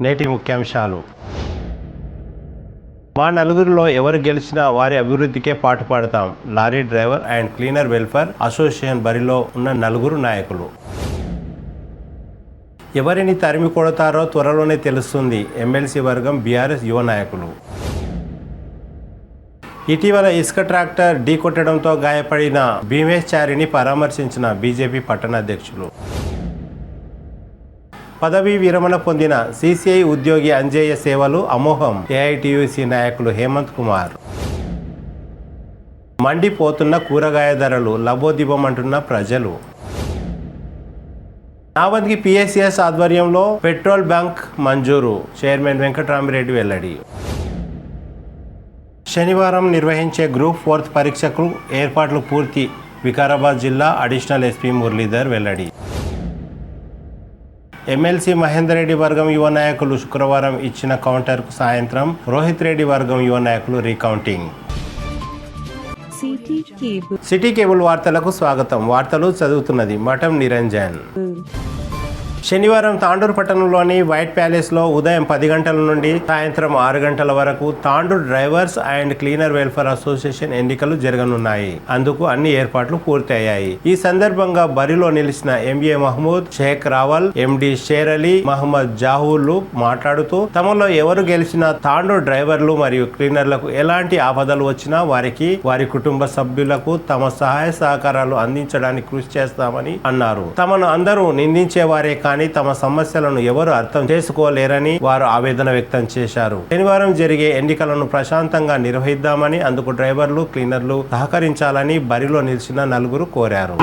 నేటి ముఖ్యాంశాలు. మా నలుగురిలో ఎవరు గెలిచినా వారి అభివృద్ధికే పాటుపడతాం. Lorry driver and cleaner welfare association బరిలో ఉన్న నలుగురు నాయకులు. ఎవరిని తరిమి కొడతారో త్వరలోనే తెలుస్తుంది. ఎమ్మెల్సీ వర్గం బీఆర్ఎస్ యువ నాయకులు. ఇటీవల ఇసుక ట్రాక్టర్ ఢీకొట్టడంతో గాయపడిన భీమేశ్చారిని పరామర్శించిన బీజేపీ పట్టణాధ్యక్షులు. పదవీ విరమణ పొందిన సిసిఐ ఉద్యోగి అంజయ్య సేవలు అమోఘం. ఏఐటియుసి నాయకులు హేమంత్ కుమార్. మండిపోతున్న కూరగాయ ధరలు, లబోదిబమంటున్న ప్రజలు. నావంతికి పిఎస్సిఎస్ ఆధ్వర్యంలో పెట్రోల్ బంక్ మంజూరు. చైర్మన్ వెంకటరామిరెడ్డి వెల్లడి. శనివారం నిర్వహించే గ్రూప్ 4 పరీక్షకు ఏర్పాట్లు పూర్తి. వికారాబాద్ జిల్లా అడిషనల్ ఎస్పీ మురళీధర్ వెల్లడి. ఎమ్మెల్సీ మహేందర్ రెడ్డి వర్గం యువ నాయకులు శుక్రవారం ఇచ్చిన కౌంటర్కు సాయంత్రం రోహిత్ రెడ్డి వర్గం యువ నాయకులు రీకౌంటింగ్. సిటీ కేబుల్ వార్తలకు స్వాగతం. వార్తలు చదువుతున్నది మఠం నిరంజన్. శనివారం తాండూరు పట్టణంలోని వైట్ ప్యాలెస్లో ఉదయం 10 గంటల నుండి సాయంత్రం 6 గంటల వరకు Tandur drivers and cleaner welfare association ఎన్నికలు జరగనున్నాయి. అందుకు అన్ని ఏర్పాట్లు పూర్తయ్యాయి. ఈ సందర్భంగా బరిలో నిలిచిన ఎంఏ మహమూద్, షేక్ రావల్, ఎండి షేర్ అలీ, మహమ్మద్ జాహూర్లు మాట్లాడుతూ తమలో ఎవరు గెలిచినా తాండూరు డ్రైవర్లు మరియు క్లీనర్లకు ఎలాంటి ఆపదలు వచ్చినా వారికి, వారి కుటుంబ సభ్యులకు తమ సహాయ సహకారాలు అందించడానికి కృషి చేస్తామని అన్నారు. తమను అందరూ నిందించేవారే కానీ తమ సమస్యలను ఎవరు అర్థం చేసుకోలేరని వారు ఆవేదన వ్యక్తం చేశారు. శనివారం జరిగే ఎన్నికలను ప్రశాంతంగా నిర్వహిద్దామని, అందుకు డ్రైవర్లు, క్లీనర్లు సహకరించాలని బరిలో నిలిచిన నలుగురు కోరారు.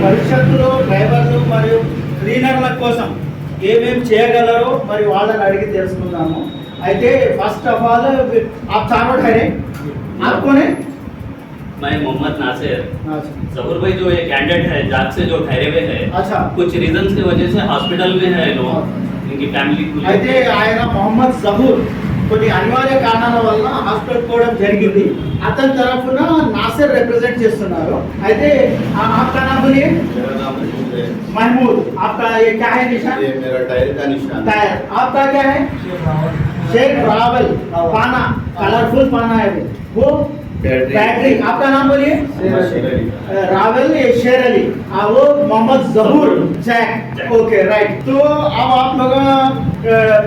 భవిష్యత్తులో డ్రైవర్లు మరియు క్లీనర్ల కోసం ఏమేమి చేయగలరో మరి వాళ్ళని అడిగి తెలుసుకుందాము. అయితే ఫస్ట్ ఆఫ్ ఆల్ आप चारों ठहरे, आपको ने मैं मोहम्मद नासिर। जहूर भाई जो ये कैंडिडेट है जाग से जो ठहरे हुए हैं, अच्छा, कुछ रीजंस की वजह से हॉस्पिटल में है लोग, इनकी फैमिली అయితే ఆయన మొహమ్మద్ జహూర్ కొన్ని అనివార్య కారణాల వల్ల హాస్పిటల్ పోవడం జరిగింది. అతని తరఫున నాసిర్ రిప్రజెంట్ చేస్తున్నారు. అయితే आपका नाम बोलिए? मेरा नाम महमूद। आपका ये क्या है निशान? ये मेरा टायर का निशान। टायर। आपका क्या है? शेख रावल। पाना, कलरफुल पाना है वो। बैटरी। आपका नाम बोलिए? रावल शेर अली। वो मोहम्मद जहूर जैक। Okay right. तो अब आप लोग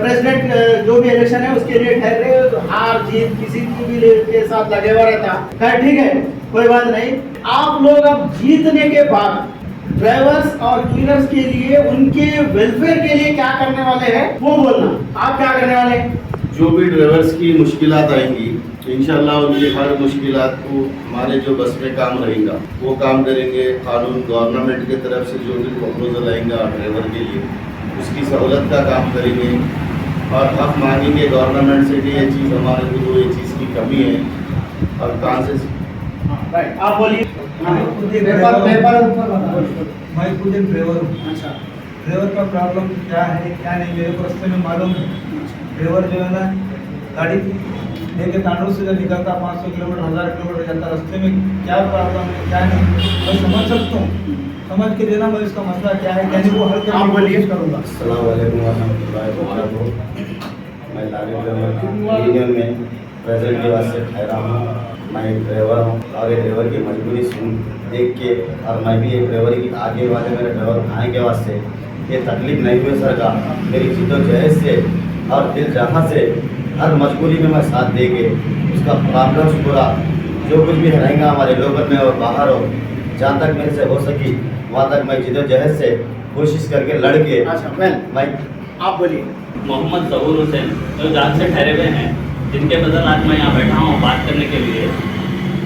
प्रेसिडेंट जो भी इलेक्शन है उसके लिए ठहरे, हार जीत किसी की भी के साथ लगे हुआ रहता है, ठीक है, कोई बात नहीं। आप लोग अब जीतने के बाद ड्राइवर्स और क्लीनर्स के लिए, उनके वेलफेयर के लिए क्या करने वाले हैं वो बोलना। आप क्या करने वाले हैं? जो भी ड्राइवर्स की मुश्किलात आएंगी इंशाल्लाह उनकी हर मुश्किलात को हमारे जो बस में काम रहेगा वो काम करेंगे। कानून गवर्नमेंट की तरफ से जो भी प्रपोजल आएगा ड्राइवर के लिए उसकी सहूलत का काम करेंगे और हक मांगेंगे गवर्नमेंट से कि ये चीज़ हमारे को ये चीज़ की कमी है और कहाँ से। आप बोलिए। मैं खुद एक ड्राइवर हूँ। अच्छा, ड्राइवर का प्रॉब्लम क्या है क्या नहीं मेरे को रास्ते में मालूम है। ड्राइवर जो है ना गाड़ी लेके तांडूर से जब निकलता 500 किलोमीटर 1000 किलोमीटर जाता, रास्ते में क्या प्रॉब्लम है क्या नहीं मैं समझ सकता हूँ। समझ के देना मैं इसका मसला क्या है क्या नहीं वो हल करने की कोशिश करूँगा। अस्सलाम वालेकुम वरहमतुल्लाहि वबरकातुहू। मैं लारी ड्राइवर यूनियन में प्रेसिडेंट के वास्ते ठहरा हूँ। मैं ड्राइवर हूँ और ये ड्राइवर की मजबूरी सुन देख के और मैं भी एक ड्राइवर की आगे वाले मेरे ड्राइवर भाई के वास्ते ये तकलीफ नहीं हुई सर का मेरी जिद्दोजहद से और दिल जहाँ से हर मजबूरी में मैं साथ देंगे उसका प्रॉब्लम पूरा जो कुछ भी रहेगा हमारे लोगों में और बाहर हो जहाँ तक मेरे से हो सकी वहाँ तक मैं जिद्दोजहद से कोशिश करके लड़ के। अच्छा मैं आप बोलिए। मोहम्मद जहूर हुसैन जो जाग से ठहरे हुए हैं, जिनके बदल आज मैं यहाँ बैठा हूँ बात करने के लिए।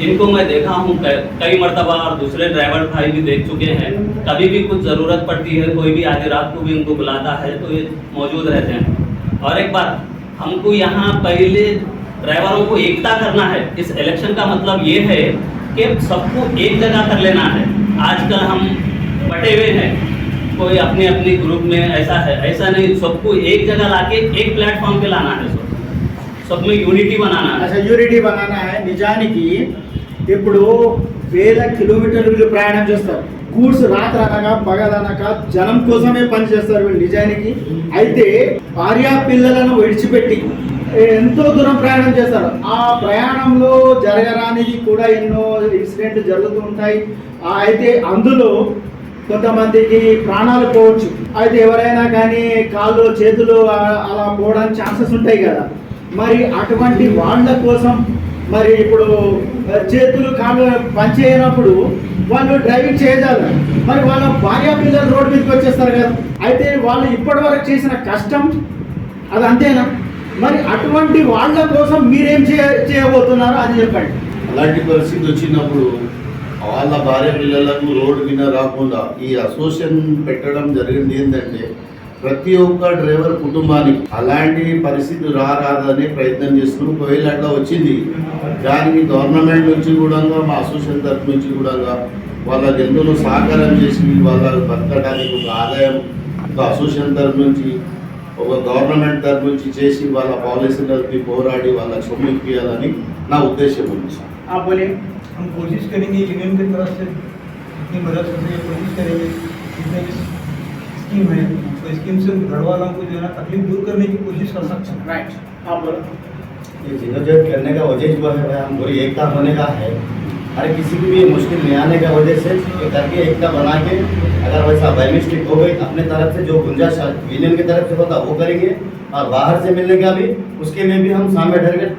इनको मैं देखा हूँ कई मरतबा और दूसरे ड्राइवर भाई भी देख चुके हैं। कभी भी कुछ ज़रूरत पड़ती है कोई भी आधी रात को भी उनको बुलाता है तो ये मौजूद रहते हैं। और एक बात हमको यहाँ पहले ड्राइवरों को एकता करना है। इस इलेक्शन का मतलब ये है कि सबको एक जगह कर लेना है। आजकल हम बटे हुए हैं, कोई अपने अपने ग्रुप में ऐसा है, ऐसा नहीं, सबको एक जगह लाके एक प्लेटफॉर्म पे लाना है, सब में यूनिटी बनाना है। अच्छा యూనిటీ बनाना है। నిజానికి ఇప్పుడు వేల కిలోమీటర్లు ప్రయాణం చేస్తారు గూడ్స్ రాత్రనగా పగలనగా జనం కోసమే పనిచేస్తారు వీళ్ళు నిజానికి. అయితే భార్య పిల్లలను విడిచిపెట్టి ఎంతో దూరం ప్రయాణం చేస్తారు. ఆ ప్రయాణంలో జరగరానిది కూడా ఎన్నో ఇన్సిడెంట్లు జరుగుతూ ఉంటాయి. అయితే అందులో కొంతమందికి ప్రాణాలు పోవచ్చు. అయితే ఎవరైనా కానీ కాళ్ళు చేతులు అలా పోవడానికి ఛాన్సెస్ ఉంటాయి కదా. మరి అటువంటి వాళ్ళ కోసం మరి ఇప్పుడు చేతులు కాళ్ళు పనిచేయనప్పుడు వాళ్ళు డ్రైవింగ్ చేయగలరు. మరి వాళ్ళ భార్య పిల్లలు రోడ్డు మీదకి వచ్చేస్తారు కదా. అయితే వాళ్ళు ఇప్పటి వరకు చేసిన కష్టం అది అంతేనా? మరి అటువంటి వాళ్ళ కోసం మీరేం చేయబోతున్నారో అది చెప్పండి. అలాంటి పరిస్థితి వచ్చినప్పుడు వాళ్ళ భార్య పిల్లలకు రోడ్డు మీద రాకుండా ఈ అసోసియేషన్ పెట్టడం జరిగింది. ఏంటంటే ప్రతి ఒక్క డ్రైవర్ కుటుంబానికి అలాంటి పరిస్థితి రారాదని ప్రయత్నం చేస్తున్నాం. ఒకవేళ అట్లా వచ్చింది దానికి గవర్నమెంట్ నుంచి కూడా మా అసోసియేషన్ తరఫు నుంచి కూడా వాళ్ళకి ఎందులో సహకారం చేసి వాళ్ళ బతకడానికి ఒక ఆదాయం ఒక అసోసియేషన్ తరఫు నుంచి ఒక గవర్నమెంట్ తరఫు నుంచి చేసి వాళ్ళ పాలసీలకి పోరాడి వాళ్ళ సొమ్ము ఇప్పించాలని నా ఉద్దేశం ఉంది. हम कोशिश करेंगे यूनियन की तरफ से अपनी मदद करने की कोशिश करेंगे. जितने भी स्कीम है तो स्कीम से घर वालों को जो है ना तकलीफ दूर करने की कोशिश कर सकते हैं. राइट, आप बोलो. ये जिनोजेट करने का वजह जो है हम पूरी एकता होने का है. हर किसी की भी मुश्किल में आने का वजह से ये करके एकता बना के अगर वैसा बाई मिस्टेक हो गई अपने तरफ से जो गुंजाइश यूनियन की तरफ से होता वो करेंगे और बाहर से मिलने का भी उसके में भी हम सामने डर के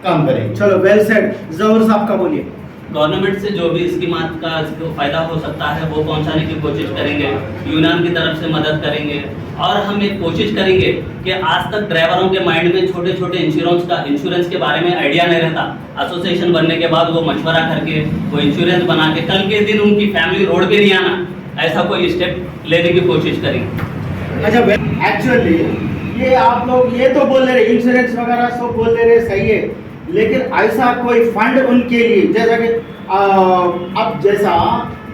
काम करेंगे. चलो वेल सेड. जहूर साहब का बोलिए. गवर्नमेंट से जो भी स्कीमात का फ़ायदा हो सकता है वो पहुंचाने की कोशिश करेंगे. यूनियन की तरफ से मदद करेंगे और हम एक कोशिश करेंगे कि आज तक ड्राइवरों के माइंड में छोटे छोटे इंश्योरेंस के बारे में आइडिया नहीं रहता. एसोसिएशन बनने के बाद वो मशवरा करके वो इंश्योरेंस बना के कल के दिन उनकी फैमिली रोड पे नहीं आना, ऐसा कोई स्टेप लेने की कोशिश करेंगे. अच्छा, एक्चुअली ये आप लोग ये तो बोल रहे इंश्योरेंस वगैरह सब बोल रहे सही है, लेकिन ऐसा कोई फंड उनके लिए जैसा कि अब जैसा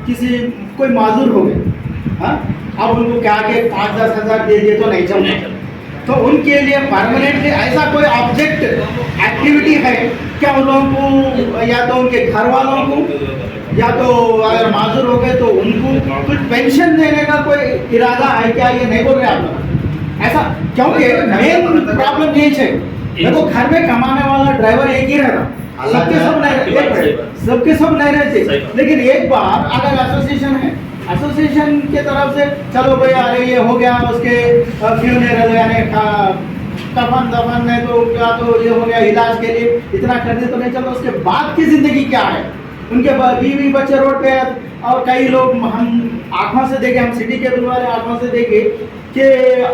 किसी कोई माजूर हो गए, हाँ, अब उनको क्या के 5-10 हज़ार दे दिए तो नहीं चलता. तो उनके लिए परमानेंटली ऐसा कोई ऑब्जेक्ट एक्टिविटी है क्या उन लोगों को, या तो उनके घर वालों को, या तो अगर माजूर हो गए तो उनको कुछ पेंशन देने का कोई इरादा है क्या? ये नहीं बोल रहे आप लोग ऐसा, क्योंकि मेन प्रॉब्लम यही है. देखो घर में कमाने वाला ड्राइवर एक ही रहता, सबके सब नहीं रहते. लेकिन एक बार अगर एसोसिएशन है, एसोसिएशन के तरफ से चलो भाई अरे ये हो गया उसके फ्यूनरल यानी कफन दफन नहीं तो क्या तो ये हो गया इलाज के लिए इतना कर दे तो नहीं चलो. उसके बाद की जिंदगी क्या है? उनके बीवी बच्चे रोड पे और कई लोग हम आंखों से देखे, हम सिटी केबल वाले आंखों से देखे कि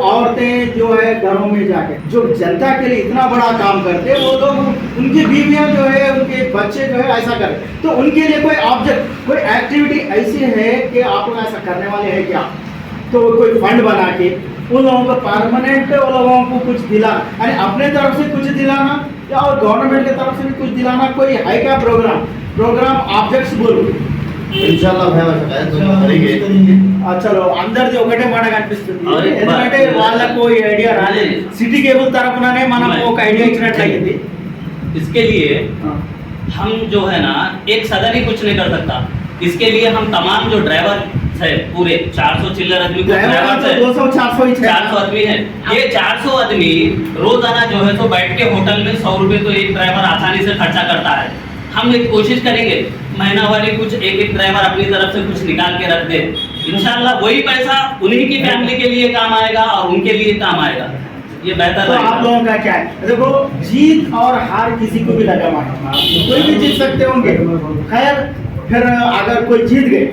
औरतें जो है घरों में जाके जो जनता के लिए इतना बड़ा काम करते हैं वो लोग उनकी बीवियां जो है उनके बच्चे जो है ऐसा करें. तो उनके लिए कोई ऑब्जेक्ट कोई एक्टिविटी ऐसी है कि आप लोग ऐसा करने वाले हैं क्या? तो कोई फंड बना के उन लोगों को परमानेंट उन लोगों को कुछ दिलाना, यानी अपने तरफ से कुछ दिलाना या और गवर्नमेंट की तरफ से भी कुछ दिलाना, कोई है क्या प्रोग्राम ऑब्जेक्ट्स बोलो. ఇన్షాల్లా కरेंगे. చలో అందరిది ఒకటే మాట కనిపిస్తుంది, ఎందుకంటే వాళ్ళకు ఈ ఐడియా రాలేదు. సిటీ కేబుల్ తరపుననే మనం ఒక ఐడియా ఇచ్చినట్లయింది. इसके लिए हम जो है ना एक सदन ही कुछ नहीं कर सकता. इसके लिए हम तमाम जो ड्राइवर है पूरे 400 चिल्लर आदमी को ड्राइवर है 400 आदमी है. ये 400 आदमी रोजाना जो है तो बैठ के होटल में 100 रुपए तो एक ड्राइवर आसानी से खर्चा करता है. हम एक कोशिश करेंगे महीना वाली कुछ एक ड्राइवर अपनी तरफ से कुछ निकाल के रख दे. इंशाल्लाह वही पैसा उन्हीं की फैमिली के लिए काम आएगा और उनके लिए काम आएगा. ये बेहतर तो आप लोगों का क्या है? देखो जीत और हार किसी को भी लगा माना, कोई भी जीत सकते होंगे. खैर फिर अगर कोई जीत गए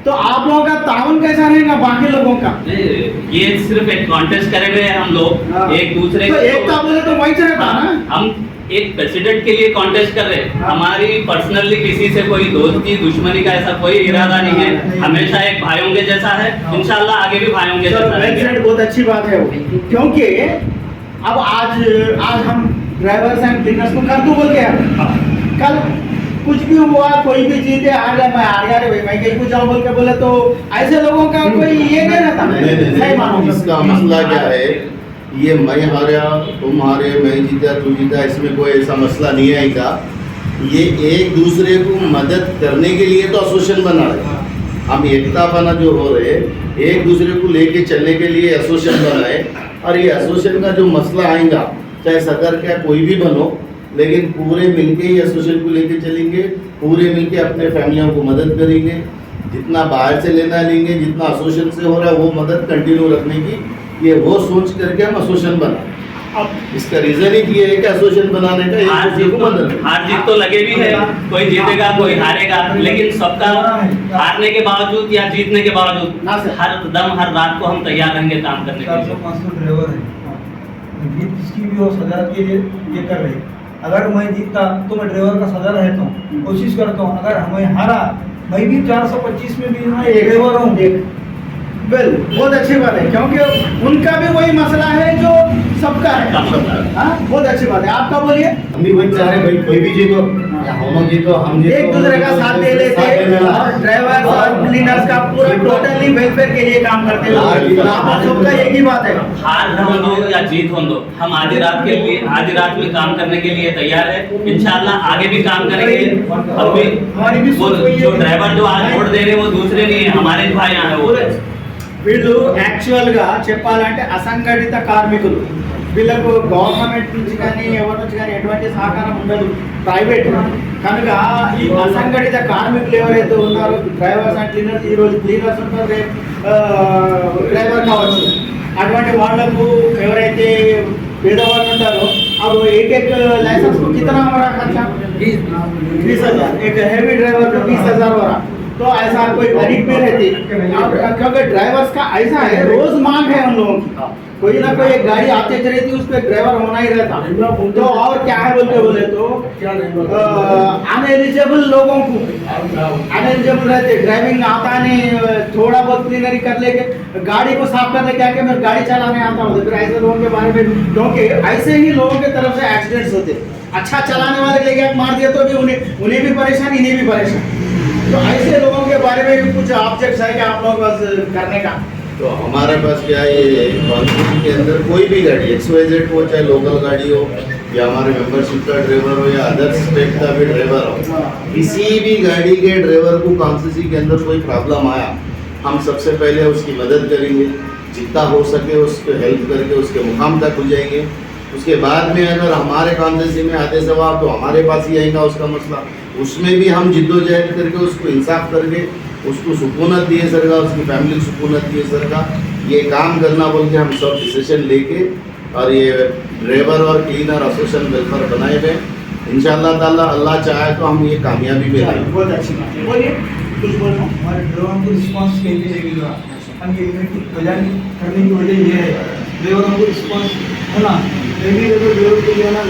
तो आप लोगों का ताउन कैसा रहेगा बाकी लोगों का? ये सिर्फ एक कॉन्टेस्ट करेंगे हम लोग एक दूसरे तो एकता बोले तो वही रहता ना. हम एक प्रेसिडेंट के लिए कॉन्टेस्ट कर रहे हैं. हमारी पर्सनली किसी से कोई दोस्ती दुश्मनी का ऐसा कोई इरादा नहीं है. हमेशा एक भाइयों के जैसा है, इंशाल्लाह आगे भी भाइयों के जैसा है. बहुत अच्छी बात है वो, क्योंकि अब आज हम ड्राइवर्स एंड क्लीनर्स को कर दो बोल के कल कुछ भी हुआ कोई भी जीते आ गया मैं आ गया रे भाई मैं कहीं को जाऊं बोल के बोले तो ऐसे लोगों का कोई ये नहीं रहता. नहीं, इसका मसला क्या है, ये मैं हारा तुम हारे मैं जीता तू जीता, इसमें कोई ऐसा मसला नहीं आएगा. ये एक दूसरे को मदद करने के लिए तो एसोसिएशन बना रहे. हम एकतापना जो हो रहे एक दूसरे को लेके चलने के लिए एसोसिएशन बनाए और ये एसोसिएशन का जो मसला आएगा चाहे सदर का कोई भी बनो लेकिन पूरे मिलके ही एसोसिएशन को लेके चलेंगे, पूरे मिलके अपने फैमिलियों को मदद करेंगे, जितना बाहर से लेना लेंगे, जितना एसोसिएशन से हो रहा है वो मदद कंटिन्यू रखने की, ये वो सोच करके हम एसोसिएशन बनाए। अब इसका रीजन ही ये है कि एसोसिएशन बनाने का हार जीत तो लगे भी है, कोई जीतेगा कोई हारेगा, लेकिन सबका हारने के बावजूद या जीतने के बावजूद हर दम हर रात को हम तैयार रहेंगे काम करने के लिए। 400-500 ड्राइवर है, जीत किसकी भी हो सजारत के लिए ये कर रहे। अगर मैं जीतता तो मैं ड्राइवर का सजा रहता हूँ, कोशिश करता हूँ। अगर हमें हारा मैं भी 425 में भी मैं एक ड्राइवर हूँ। वेल बहुत अच्छी बात है, क्योंकि उनका भी वही मसला है जो सबका है। हाँ बहुत अच्छी बात है। आपका बोलिए। हम भी वही चाह रहे भाई, कोई भी जीतो या हम जीतो हम जीतो, एक दूसरे का साथ दे लेते और ड्राइवर और क्लीनर्स का पूरा टोटली वेलफेयर के लिए काम करते हैं। आप सबका एक ही बात है, हार हो दो या जीत हो दो, हम आधी रात के लिए आधी रात में काम करने के लिए तैयार है। इंशाल्लाह आगे भी काम करेंगे। हम भी वो जो ड्राइवर जो आज वोट दे रहे हैं वो दूसरे नहीं है, हमारे भाई यहाँ है वो। వీళ్ళు యాక్చువల్గా చెప్పాలంటే అసంఘటిత కార్మికులు. వీళ్ళకు గవర్నమెంట్ నుంచి కానీ ఎవరి నుంచి కానీ ఎటువంటి సహకారం ఉండదు, ప్రైవేట్ కనుక ఈ అసంఘటిత కార్మికులు ఎవరైతే ఉన్నారో డ్రైవర్స్ అండ్ క్లీనర్స్, ఈరోజు క్లీనర్స్ ఉంటారు, రేపు డ్రైవర్ కావచ్చు, అటువంటి వాళ్లకు ఎవరైతే పేదవాళ్ళు ఉంటారో अब एक एक लाइसेंस को कितना हो रहा खर्चा? 20,000। एक हैवी ड्राइवर को 20,000 हो रहा। तो ऐसा कोई गरीब भी रहती, क्योंकि ड्राइवर्स का ऐसा है रोज मांग है उन लोगों की, कोई ना कोई एक गाड़ी आते रहती है, उस पर ड्राइवर होना ही रहता। तो और क्या है बोले तो अनएलिजिबल लोगों को अनएलिजिबल रहते, ड्राइविंग आता नहीं, थोड़ा बहुत क्लीनरी कर लेके गाड़ी को साफ करने क्या कि मैं गाड़ी चलाने आता हूँ, फिर ऐसे लोगों के बारे में, क्योंकि ऐसे ही लोगों की तरफ से एक्सीडेंट्स होते। अच्छा चलाने वाले लेके मार दिया तो भी उन्हें भी परेशान, इन्हें भी परेशान। तो ऐसे लोगों के बारे में भी कुछ ऑब्जेक्ट्स है क्या आप लोगों पास करने का? तो हमारे पास क्या है, ये कॉन्स्टिट्यूशन के अंदर कोई भी गाड़ी XYZ हो, चाहे लोकल गाड़ी हो या हमारे मेंबरशिप का ड्राइवर हो या अदर स्टेट का भी ड्राइवर हो, किसी भी गाड़ी के ड्राइवर को कॉन्स्टिट्यूशन के अंदर कोई प्रॉब्लम आया, हम सबसे पहले उसकी मदद करेंगे, जितना हो सके उसको हेल्प करके उसके मुकाम तक हो जाएंगे। उसके बाद में अगर हमारे कॉन्स्टिट्यूशन में आते सवाब तो हमारे पास ही आएगा उसका मसला, उसमें भी हम जिद्दोजहद करके उसको इंसाफ करके उसको सुकूनत दिए सर का, उसकी फैमिली को सुकूनत दिए सर का, ये काम करना बोल के हम सब डिसीजन लेके और ये ड्राइवर और क्लीनर एसोसिएशन वेलफेयर बनाए हुए इंशाअल्लाह ताला, अल्लाह चाहे तो हम ये कामयाबी में आएंगे। बहुत अच्छी बात है, बोलिए कुछ बोलना। हमारे ड्राइवरों को रिस्पॉन्स कैसे मिलेगा, हम ये यूनिटी बजाय करने की वजह ये है, ड्राइवरों को रिस्पॉन्स होना, ड्राइवर को लिए ना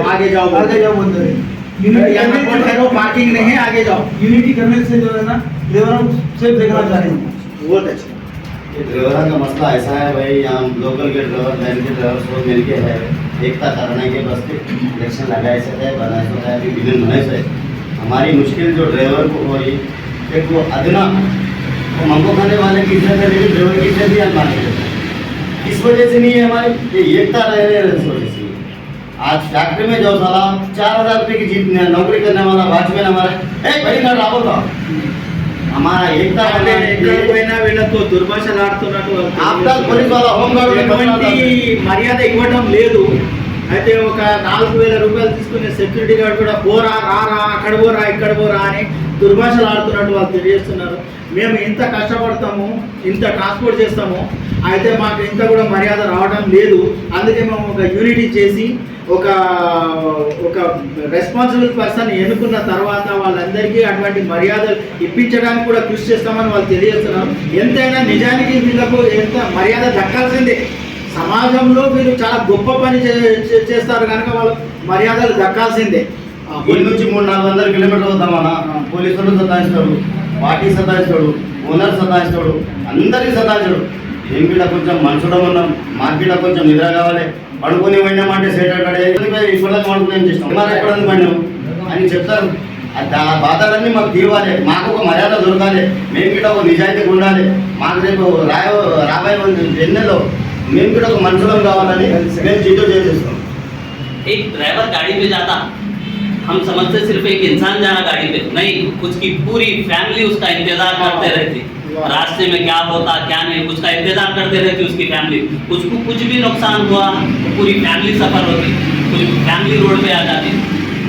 आगे जाओ बोलते हैं। यहाँ पर है वो पार्किंग नहीं है, आगे जाओ। यूनिटी करने से जो है ना ड्राइवरों से देखना चाहिए। बहुत अच्छा। ड्राइवर का मसला ऐसा है भाई, यहाँ लोकल के ड्राइवर लाइन के ड्राइवर सब मिलके है एकता करने के बस इलेक्शन लगाए से है, बनाए से है, अभी बिल्कुल बनाए से हमारी मुश्किल जो ड्राइवर को हो रही एक वो अदना वो मंगो खाने वाले की इज्जत है, लेकिन ड्राइवर की इज्जत भी अनमान है। इस वजह से नहीं है हमारी ये एकता रह रहे हैं, इस वजह से आज फैक्ट्री में जो साला 4,000 रुपये की जीतने नौकरी करने वाला वॉचमैन हमारा भाई ना राहुल का हमारा एकता పోయినా వీళ్ళతో దుర్భాషలు ఆడుతున్నట్టు आपका पुलिस वाला होमगार्ड ఎటువంటి మర్యాద ఇవ్వడం లేదు. అయితే ఒక 4,000 రూపాయలు తీసుకునే సెక్యూరిటీ గార్డ్ కూడా పోరా రారా అక్కడ పోరా ఇక్కడ పోరా అని దుర్భాషలు ఆడుతున్నట్టు వాళ్ళు తెలియజేస్తున్నారు. మేము ఇంత కష్టపడతాము, ఇంత ట్రాన్స్పోర్ట్ చేస్తాము, అయితే మాకు ఇంత కూడా మర్యాద రావడం లేదు. అందుకే మేము ఒక యూనిటీ చేసి ఒక రెస్పాన్సిబుల్ పర్సన్ ఎన్నుకున్న తర్వాత వాళ్ళందరికీ అటువంటి మర్యాదలు ఇప్పించడానికి కూడా కృషి చేస్తామని వాళ్ళు తెలియజేస్తున్నారు. ఎంతైనా నిజానికి వీళ్ళకు ఎంత మర్యాద దక్కాల్సిందే. సమాజంలో వీళ్ళు చాలా గొప్ప పని చేస్తారు కనుక వాళ్ళు మర్యాదలు దక్కాల్సిందే. ఇల్లు నుంచి 300-400 కిలోమీటర్లు అవుతామన్నా, పోలీసులు సతాయిస్తాడు, పార్టీ సతాయిస్తాడు, ఓనర్ సతాయిస్తాడు, అందరికీ సతాయిస్తాడు. మేము కూడా కొంచెం మనుషులం ఉన్నాం, మాకు కూడా కొంచెం నిద్ర కావాలి, పడుకొని పోయినామంటే సేట్ అక్కడే ఇప్పటికి పడుకుని ఏం చేస్తాం, మరి ఎక్కడ పడినాం అని చెప్తారు. ఆ బాధలన్నీ మాకు తీరవాలి, మాకు ఒక మర్యాద దొరకాలి, మేము కూడా ఒక నిజాయితీగా ఉండాలి, మాకు రేపు రాబోయే ఎన్నెల్లో మేము కూడా ఒక మనుషులం కావాలని మేము జిడ్డు చేసేస్తాం. एक ड्राइवर गाड़ी पे जाता, हम समझते सिर्फ एक इंसान जा रहा गाड़ी पे, नहीं, उसकी पूरी फैमिली उसका इंतजार करते रहती, रास्ते में क्या होता क्या नहीं उसका इंतजार करते रहती उसकी फैमिली। उसको कुछ भी नुकसान हुआ तो पूरी फैमिली सफर होती, पूरी फैमिली रोड पे आ जाती।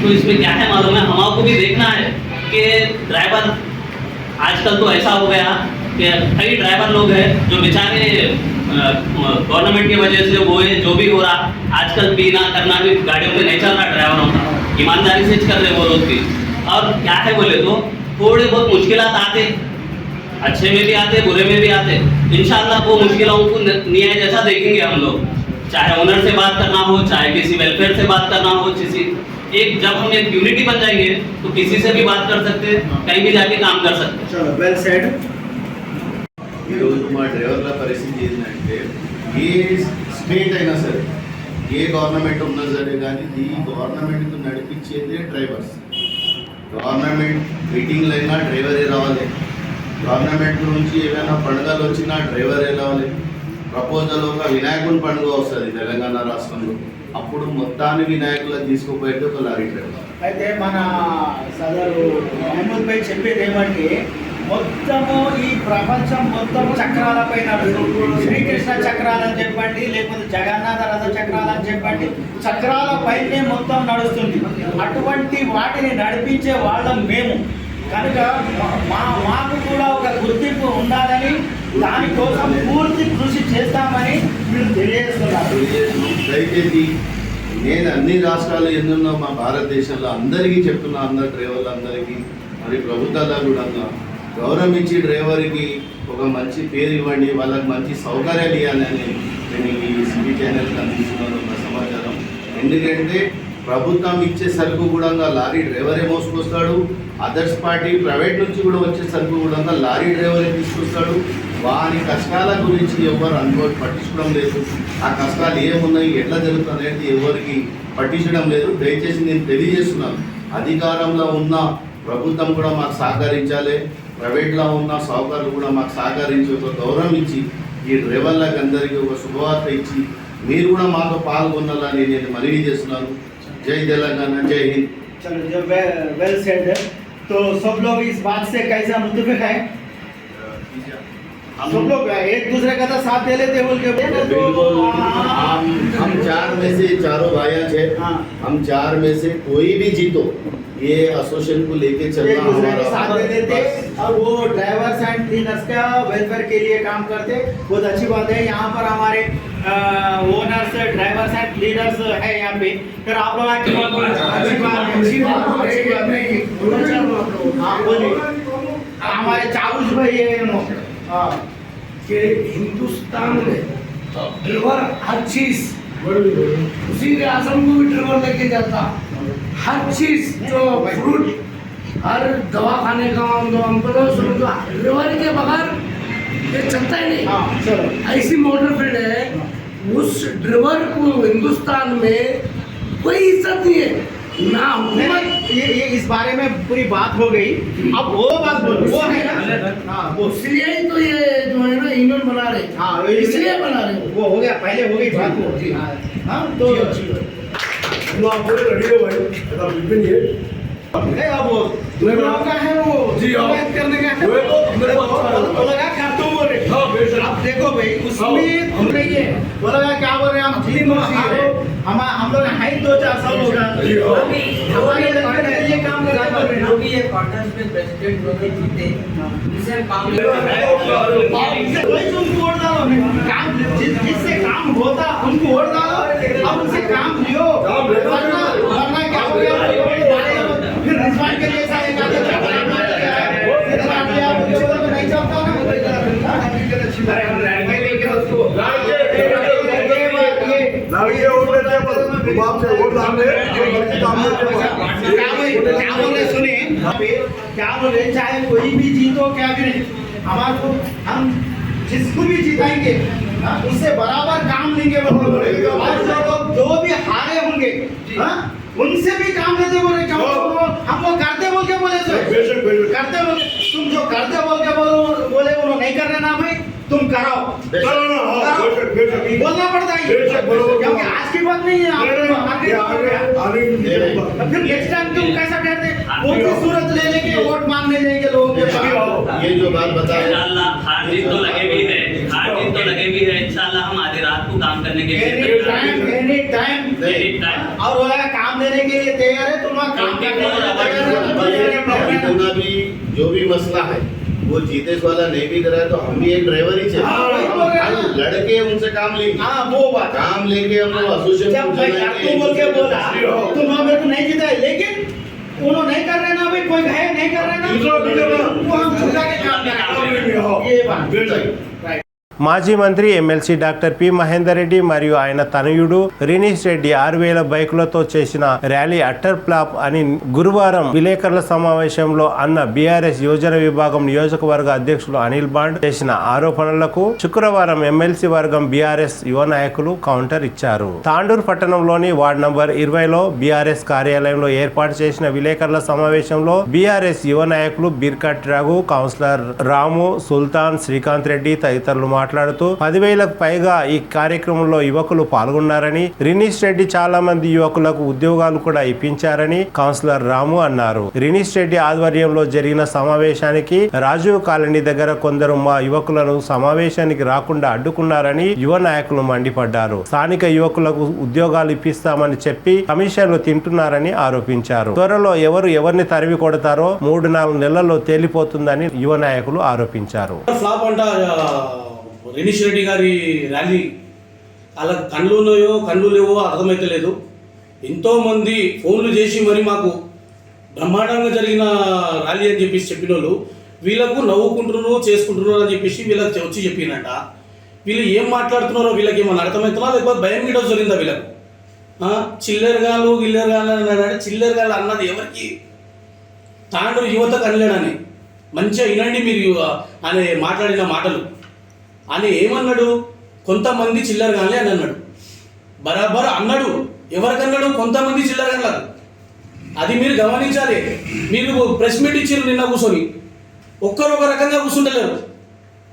तो इसमें क्या है मालूम है, हमारे को भी देखना है कि ड्राइवर आजकल तो ऐसा हो गया कि कई ड्राइवर लोग हैं जो बेचारे गवर्नमेंट की वजह से वो है जो भी हो रहा, आजकल पीना करना भी गाड़ियों में नहीं चल रहा ड्राइवरों का, ईमानदारी से कर रहे वो लोग भी। और क्या है बोले तो थोड़े बहुत मुश्किलात आते, अच्छे में भी आते बुरे में भी आते। इंशाल्लाह वो मुश्किलों को न्याय जैसा देखेंगे हम लोग, चाहे ओनर से बात करना हो, चाहे किसी वेलफेयर से बात करना हो, किसी एक जब हम एक यूनिटी बन जाएंगे तो किसी से भी बात कर सकते हैं, कहीं भी जाके काम कर सकते हैं। चलो वेल सेड। ఈరోజు మా డ్రైవర్ల పరిస్థితి ఏంటంటే ఏ స్టేట్ అయినా సరే ఏ గవర్నమెంట్ ఉన్నా సరే కానీ ఈ గవర్నమెంట్కు నడిపించేదే డ్రైవర్స్. గవర్నమెంట్ మీటింగ్లు అయినా డ్రైవరే రావాలి, గవర్నమెంట్ నుంచి ఏమైనా పండుగలు వచ్చినా డ్రైవరే రావాలి. ప్రపోజల్ ఒక వినాయకుని పండుగ వస్తుంది తెలంగాణ రాష్ట్రంలో, అప్పుడు మొత్తాన్ని వినాయకులకు తీసుకుపోయేది ఒక లారీ డ్రైవర్. అయితే మన సదరు మహమూద్ భాయ్ చెప్పేది ఏమంటే మొత్తము ఈ ప్రపంచం మొత్తం చక్రాలపై నడుస్తుంది. శ్రీకృష్ణ చక్రాలని చెప్పండి, లేకపోతే జగన్నాథ రథ చక్రాలని చెప్పండి, చక్రాలపైనే మొత్తం నడుస్తుంది. అటువంటి వాటిని నడిపించే వాళ్ళం మేము కనుక మాకు కూడా ఒక గుర్తింపు ఉండాలని, దానికోసం పూర్తి కృషి చేస్తామని మీరు తెలియజేస్తున్నారు. దయచేసి నేను అన్ని రాష్ట్రాలు ఎన్నున్నా మా భారతదేశంలో అందరికీ చెప్తున్నా, అందరు డ్రైవర్లందరికీ మరి ప్రభుత్వాల కూడా గౌరవించి డ్రైవర్కి ఒక మంచి పేరు ఇవ్వండి, వాళ్ళకి మంచి సౌకర్యాలు ఇవ్వాలని నేను ఈ సిటీ ఛానల్కి అందిస్తున్నాను ఒక సమాచారం. ఎందుకంటే ప్రభుత్వం ఇచ్చే సరుకు కూడా లారీ డ్రైవరే మోసుకొస్తాడు, అదర్స్ పార్టీ ప్రైవేట్ నుంచి కూడా వచ్చే సరుకు కూడా లారీ డ్రైవరే తీసుకొస్తాడు. వారి కష్టాల గురించి ఎవరు పట్టించుకోవడం లేదు, ఆ కష్టాలు ఏమున్నాయి ఎట్లా జరుగుతుంది అనేది ఎవరికి పట్టించడం లేదు. దయచేసి నేను తెలియజేస్తున్నాను, అధికారంలో ఉన్న ప్రభుత్వం కూడా మాకు సహకరించాలి, ప్రైవేట్లో ఉన్న సౌకర్యాలు కూడా మాకు సహకరించి ఒక గౌరవం ఇచ్చి ఈ డ్రైవర్లకు అందరికీ ఒక శుభవార్త ఇచ్చి మీరు కూడా మాతో పాల్గొనాలని నేను మనవి చేస్తున్నాను. జై తెలంగాణ, జై హింద్. चलो जो वेल सेड है, तो सब लोग इस बात से कैसा मुतफिक है? सब लोग एक दूसरे का तो साथ दे लेते बोल के बिल्कुल, हम चार में से चारों भाइयां थे, हाँ। हम चार में से कोई भी जीतो ये एसोसिएशन को लेके एक चलना दूसरे के साथ दे देते बस। और वो ड्राइवर्स एंड क्लीनर्स का वेलफेयर के लिए काम करते, बहुत अच्छी बात है। यहाँ पर हमारे ओनर्स ड्राइवर्स एंड क्लीनर्स है यहाँ पे, फिर आप लोग अच्छी बात है। हाँ बोलिए, हमारे चाउस भाई है हाँ कि हिंदुस्तान में ड्राइवर हर चीज उसी के आश्रम को भी ड्राइवर लेके जाता, हर चीज जो फ्रूट हर दवा खाने का ड्राइवर के बगैर ये चलता ही नहीं। हाँ चलो ऐसी मोटर फील्ड है, उस ड्राइवर को हिंदुस्तान में कोई इज्जत नहीं है ना हुकूमत। ये इस बारे में पूरी बात हो गई, अब वो बात बोलो, वो है ना हाँ वो इसलिए ही तो ये जो है ना यूनियन बना रहे, हाँ इसलिए बना रहे वो हो गया, पहले हो गई बात वो हाँ तो नहीं, अब वो लोगों का है वो बात करने का है वो लगा खातून बोल रहे अब देखो भाई उसमें हम नहीं है वो लगा क्या बोल रहे हैं हम लोग हैं 2-4 लोग हमारे ये काम कर रहे हैं जो भी ये क्वार्टर्स में प्रेसिडेंट लोग जीते इसे काम कोई उनको वोट डालो काम जिससे काम होता उनको वोट डालो, अब उनसे काम लियो वरना क्या हो गया फिर रिजवान के लिए सारे काम नहीं चलता सुने क्या बोले, चाहे कोई भी जीतो क्या भी नहीं, हमारे को हम जिसको भी जिताएंगे उससे बराबर काम लेंगे और जो भी हारे होंगे उनसे भी काम लेते बोले हम वो करते बोल के बोले करते बोल तुम जो करते बोल के बोले वो नहीं कर रहे ना भाई तुम कराओ। बोलना पड़ता है क्योंकि आज की बात नहीं है फिर नेक्स्ट टाइम तुम कैसा कहते कौन सी सूरत ले लेके वोट मांगने जाएंगे लोगों के पास ये जो बात बताए इंशाल्लाह हार जीत तो लगे भी है, हार जीत तो लगे भी है। इंशाल्लाह हम आधी रात को काम करने के लिए एनी टाइम और वो लगा काम देने के लिए तैयार है तुम वहाँ काम करने के लिए तैयार है जितना भी जो भी मसला है वो जीतेश वाला नहीं भी करा है तो हम भी एक ड्राइवर ही चाहिए लड़के उनसे काम लेंगे। हाँ वो बात काम लेके हम लोग एसोसिएशन जब भाई तू बोल के बोला तुम मेरे को नहीं जीता है लेकिन उन्होंने नहीं कर रहे ना भाई कोई है नहीं कर रहे ना वो हम छुड़ा के काम करेंगे ये बात राइट మాజీ మంత్రి MLC doctor P Mahender Reddy మరియు ఆయన తనయుడు రినీష్ రెడ్డి 6000 బైకులతో చేసిన ర్యాలీ అట్టర్ ఫ్లాప్ అని గురువారం విలేకరుల సమావేశంలో అన్న బీఆర్ఎస్ యోజన విభాగం నియోజకవర్గ అధ్యక్షులు అనిల్ బాండ్ చేసిన ఆరోపణలకు శుక్రవారం ఎమ్మెల్సీ వర్గం బీఆర్ఎస్ యువ నాయకులు కౌంటర్ ఇచ్చారు. తాండూరు పట్టణంలోని వార్డు నంబర్ 20లో బీఆర్ఎస్ కార్యాలయంలో ఏర్పాటు చేసిన విలేకరుల సమావేశంలో బీఆర్ఎస్ యువ నాయకులు బిర్కట్ రఘు, కౌన్సిలర్ రాము, సుల్తాన్, శ్రీకాంత్ రెడ్డి తదితరులు మాట్లాడుతూ 10,000కు పైగా ఈ కార్యక్రమంలో యువకులు పాల్గొన్నారని, రినీష్ రెడ్డి చాలా మంది యువకులకు ఉద్యోగాలు కూడా ఇప్పించారని కౌన్సిలర్ రాము అన్నారు. రినీష్ రెడ్డి ఆధ్వర్యంలో జరిగిన సమావేశానికి రాజీవ్ కాలనీ దగ్గర కొందరు మా యువకులను సమావేశానికి రాకుండా అడ్డుకున్నారని యువ నాయకులు మండిపడ్డారు. స్థానిక యువకులకు ఉద్యోగాలు ఇప్పిస్తామని చెప్పి కమిషన్లు తింటున్నారని ఆరోపించారు. త్వరలో ఎవరిని తరిమి కొడతారో 3-4 నెలల్లో తేలిపోతుందని యువ నాయకులు ఆరోపించారు. ఫ్లాప్ అంట రినీష్ రెడ్డి గారి ర్యాలీ అలా కళ్ళు ఉన్నాయో కళ్ళు లేవో అర్థమైతే లేదు. ఎంతోమంది ఫోన్లు చేసి మరి మాకు బ్రహ్మాండంగా జరిగిన ర్యాలీ అని చెప్పేసి చెప్పిన వాళ్ళు వీళ్ళకు నవ్వుకుంటున్నారు చేసుకుంటున్నారు అని చెప్పేసి వీళ్ళకి వచ్చి చెప్పినట్ట. వీళ్ళు ఏం మాట్లాడుతున్నారో వీళ్ళకి ఏమన్నా అర్థమవుతున్నా లేకపోతే భయం గిడ జరిగిందా వీళ్ళకు? చిల్లరగాళ్ళు అంటే చిల్లరగాళ్ళు అన్నది ఎవరికి? తాండూరు యువతకు అనలేడని మంచిగా వినండి మీరు అని మాట్లాడిన మాటలు. అని ఏమన్నాడు? కొంతమంది చిల్లరగాళ్ళే అని అన్నాడు. బరాబర్ అన్నాడు. ఎవరికన్నాడు? కొంతమంది చిల్లరగాళ్ళకు. అది మీరు గమనించాలి. మీరు ప్రెస్ మీట్ ఇచ్చారు నిన్న కూర్చొని, ఒక్కరు ఒక రకంగా కూర్చుంటలేరు.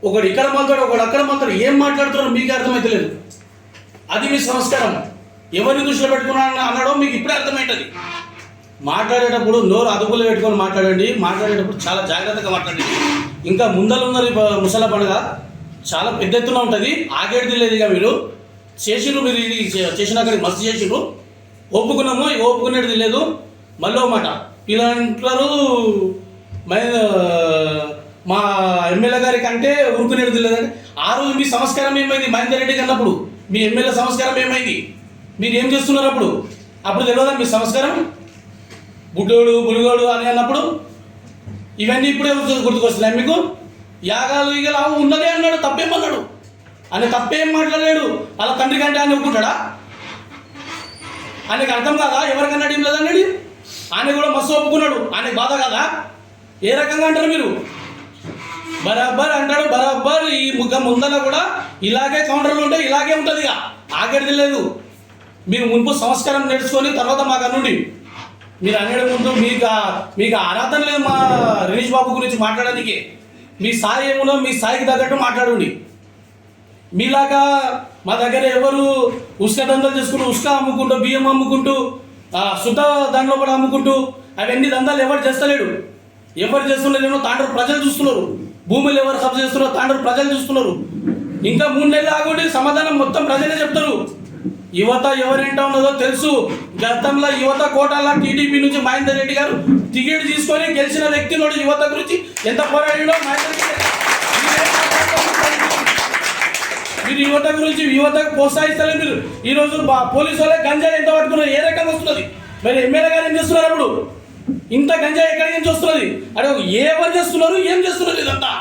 ఒకడు ఇక్కడ మాట్లాడు, ఒకడు అక్కడ మాట్లాడు. ఏం మాట్లాడుతున్నారో మీకు అర్థమైతే లేదు. అది మీ సంస్కారం. ఎవరిని దృష్టిలో పెట్టుకున్నా అన్నాడో మీకు ఇప్పుడే అర్థమవుతుంది. మాట్లాడేటప్పుడు నోరు అదుపులో పెట్టుకొని మాట్లాడండి. మాట్లాడేటప్పుడు చాలా జాగ్రత్తగా మాట్లాడండి. ఇంకా ముందలున్నది ముసల పండుగ చాలా పెద్ద ఎత్తున ఉంటుంది. ఆగేది లేదు. ఇక మీరు చేసిరు, మీరు ఇది చేసినాక మస్తు చేసిరు, ఒప్పుకున్నాము. ఒప్పుకునేది లేదు. మళ్ళీ మాట ఇలా అంటారు, మా ఎమ్మెల్యే గారికి అంటే ఊరుకునేది లేదంటే ఆ రోజు మీ సంస్కారం ఏమైంది? మహేందర్ రెడ్డికి అన్నప్పుడు మీ ఎమ్మెల్యే సంస్కారం ఏమైంది? మీరు ఏం చేస్తున్నారు అప్పుడు తెలియదా మీ సంస్కారం? బుడ్డోడు బుడిగోడు అని అన్నప్పుడు ఇవన్నీ ఇప్పుడే గుర్తుకొస్తున్నాయి మీకు. యాగాలు ఈగలు ఉన్నదే అన్నాడు, తప్పేమన్నాడు? ఆయన తప్పేం మాట్లాడాడు. అలా తండ్రి కంటే ఆయన ఒప్పుకుంటాడా? ఆయనకు అర్థం కాదా? ఎవరికన్నా ఏం లేదన్నాడు. ఆయన కూడా మస్తు ఒప్పుకున్నాడు. ఆయనకు బాధ కాదా? ఏ రకంగా అంటారు మీరు? బరాబర్ అంటాడు. బరాబర్ ఈ ముందర కూడా ఇలాగే కౌంటర్లు ఉంటాయి, ఇలాగే ఉంటుంది. ఇక ఆగేది లేదు. మీరు మున్పు సంస్కారం నేర్చుకొని తర్వాత మాకు అన్నుండి మీరు అనేది ముందు మీకు ఆరాధన లేదు మా రినీష్ బాబు గురించి మాట్లాడడానికి. మీ స్థాయి ఏముందో మీ స్థాయికి తగ్గట్టు మాట్లాడండి. మీలాగా మా దగ్గర ఎవరు ఉస్క దందాలు చేసుకుంటూ ఉస్క అమ్ముకుంటూ బియ్యం అమ్ముకుంటూ శుద్ధ దాంట్లో కూడా అమ్ముకుంటూ అవన్నీ దందాలు ఎవరు చేస్తలేడు. ఎవరు చేస్తున్నారేమో తాండూరు ప్రజలు చూస్తున్నారు. భూములు ఎవరు కబ్జా చేస్తున్నారో తాండూరు ప్రజలు చూస్తున్నారు. ఇంకా 3 నెలలు ఆగుండి సమాధానం మొత్తం ప్రజలే చెప్తారు. యువత ఎవరేంటా ఉన్నదో తెలుసు. గతంలో యువత కోటాల టీడీపీ నుంచి మహేందర్ రెడ్డి గారు టికెట్ తీసుకొని గెలిచిన వ్యక్తి నోడు యువత గురించి ఎంత పోరాడినో మహేందర్ రెడ్డి. మీరు యువత గురించి యువతకు ప్రోత్సహిస్తారు. మీరు ఈరోజు పోలీసు వాళ్ళే గంజాయి ఎంత పట్టుకున్నారు, ఏ రకంగా వస్తున్నది? మరి ఎమ్మెల్యే గారు ఏం చేస్తున్నారు? అప్పుడు ఇంత గంజాయి ఎక్కడి నుంచి వస్తున్నది? అంటే ఎవరు చేస్తున్నారు, ఏం చేస్తున్నారు ఇదంతా?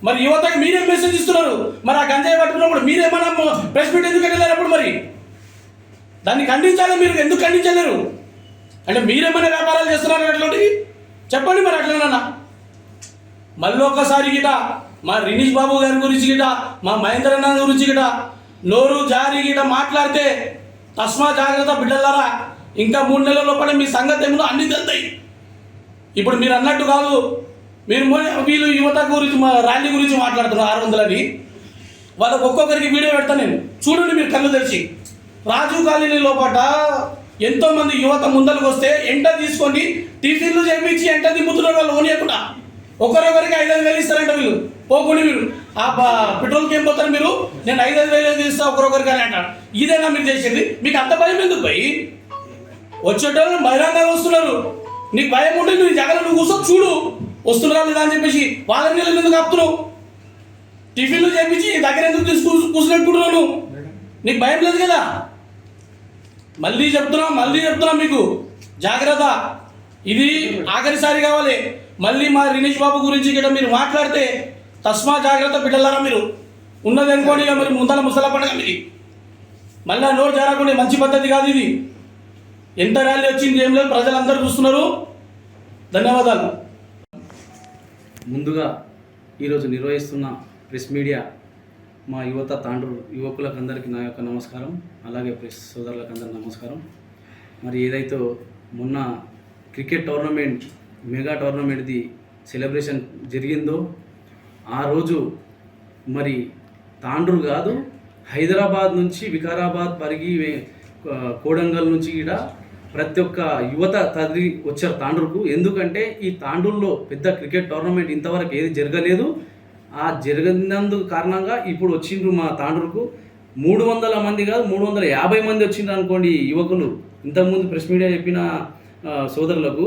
మరి యువతకు మీరేం మెసేజ్ ఇస్తున్నారు? మరి ఆ గంజాయి పట్టుకున్నప్పుడు మీరేమన్నా ప్రెస్ మీట్ ఎందుకు వెళ్ళారు? మరి దాన్ని ఖండించాలి. మీరు ఎందుకు ఖండించలేరు? అంటే మీరేమైనా వ్యాపారాలు చేస్తున్నారు అట్లాంటివి చెప్పండి. మరి అట్లనన్నా మళ్ళీ ఒక్కసారి గిట మా రినీష్ బాబు గారి గురించి గిట మా మహేందర్ అన్న గురించి గిట నోరు జారి గిట మాట్లాడితే తస్మా జాగ్రత్త బిడ్డలారా. ఇంకా 3 నెలల లోపల మీ సంగతి ఏమో అన్ని తెలుతాయి. ఇప్పుడు మీరు అన్నట్టు కాదు. మీరు వీళ్ళు యువత గురించి ర్యాలీ గురించి మాట్లాడుతున్నారు 600 అని. వాళ్ళకి ఒక్కొక్కరికి వీడియో పెడతాను నేను, చూడండి మీరు కళ్ళు తెరిచి. రాజీవ్ కాలనీ లోపల ఎంతోమంది యువత ముందరకు వస్తే ఎంట తీసుకొని టిఫిన్లు చేయించి ఎంట దింపుతున్నారు వాళ్ళు ఓనియకుండా. ఒకరొకరికి 5,000 ఇస్తారంట వీళ్ళు. పోకుండా మీరు ఆ పెట్రోల్కి ఏం పోతారు మీరు, నేను 5,000 ఇస్తా ఒకరొకరికి అని అంటారు. ఇదేనా మీరు చేసేది? మీకు అంత భయం ఎందుకు పోయి? వచ్చేటోళ్ళు బహిరంగంగా వస్తున్నారు, నీకు భయం ఉంటే నువ్వు జగన్ నువ్వు కూర్చో చూడు వస్తున్నారా లేదా అని చెప్పేసి వాళ్ళ నీళ్ళు ఎందుకు ఆపుతున్నావు? టిఫిన్లు చేయించి దగ్గర ఎందుకు కూర్చున్నట్టుకుంటున్నావు నువ్వు? నీకు భయం లేదు కదా? మళ్ళీ చెప్తున్నా మీకు జాగ్రత్త, ఇది ఆఖరిసారి కావాలి. మళ్ళీ మా రినేష్ బాబు గురించి ఇక్కడ మీరు మాట్లాడితే తస్మా జాగ్రత్త బిడ్డలారా, మీరు ఉన్నది అనుకోండి ఇక మీరు ముందల ముసల పండుగ మీది. మళ్ళీ నోరు జారకుండా మంచి పద్ధతి కాదు ఇది. ఎంత ర్యాలీ వచ్చింది ఏం లేదు, ప్రజలందరూ చూస్తున్నారు. ధన్యవాదాలు. ముందుగా ఈరోజు నిర్వహిస్తున్న ప్రెస్ మీడియా మా యువత తాండ్రు యువకులకు అందరికీ నా యొక్క నమస్కారం, అలాగే ప్రెస్ సోదరులకు అందరికీ నమస్కారం. మరి ఏదైతే మొన్న క్రికెట్ టోర్నమెంట్ మెగా టోర్నమెంట్ది సెలబ్రేషన్ జరిగిందో ఆ రోజు మరి తాండ్రు కాదు హైదరాబాద్ నుంచి వికారాబాద్ పరిగి కోడంగల్ నుంచి కూడా ప్రతి ఒక్క యువత తరలి వచ్చారు తాండ్రుకు. ఎందుకంటే ఈ తాండ్రుల్లో పెద్ద క్రికెట్ టోర్నమెంట్ ఇంతవరకు ఏది జరగలేదు. ఆ జరగనందుకు కారణంగా ఇప్పుడు వచ్చిండ్రు మా తాండ్రుకు 300 మంది కాదు 350 మంది వచ్చిండ్రు అనుకోండి యువకులు. ఇంతకుముందు ప్రెస్ మీడియా చెప్పిన సోదరులకు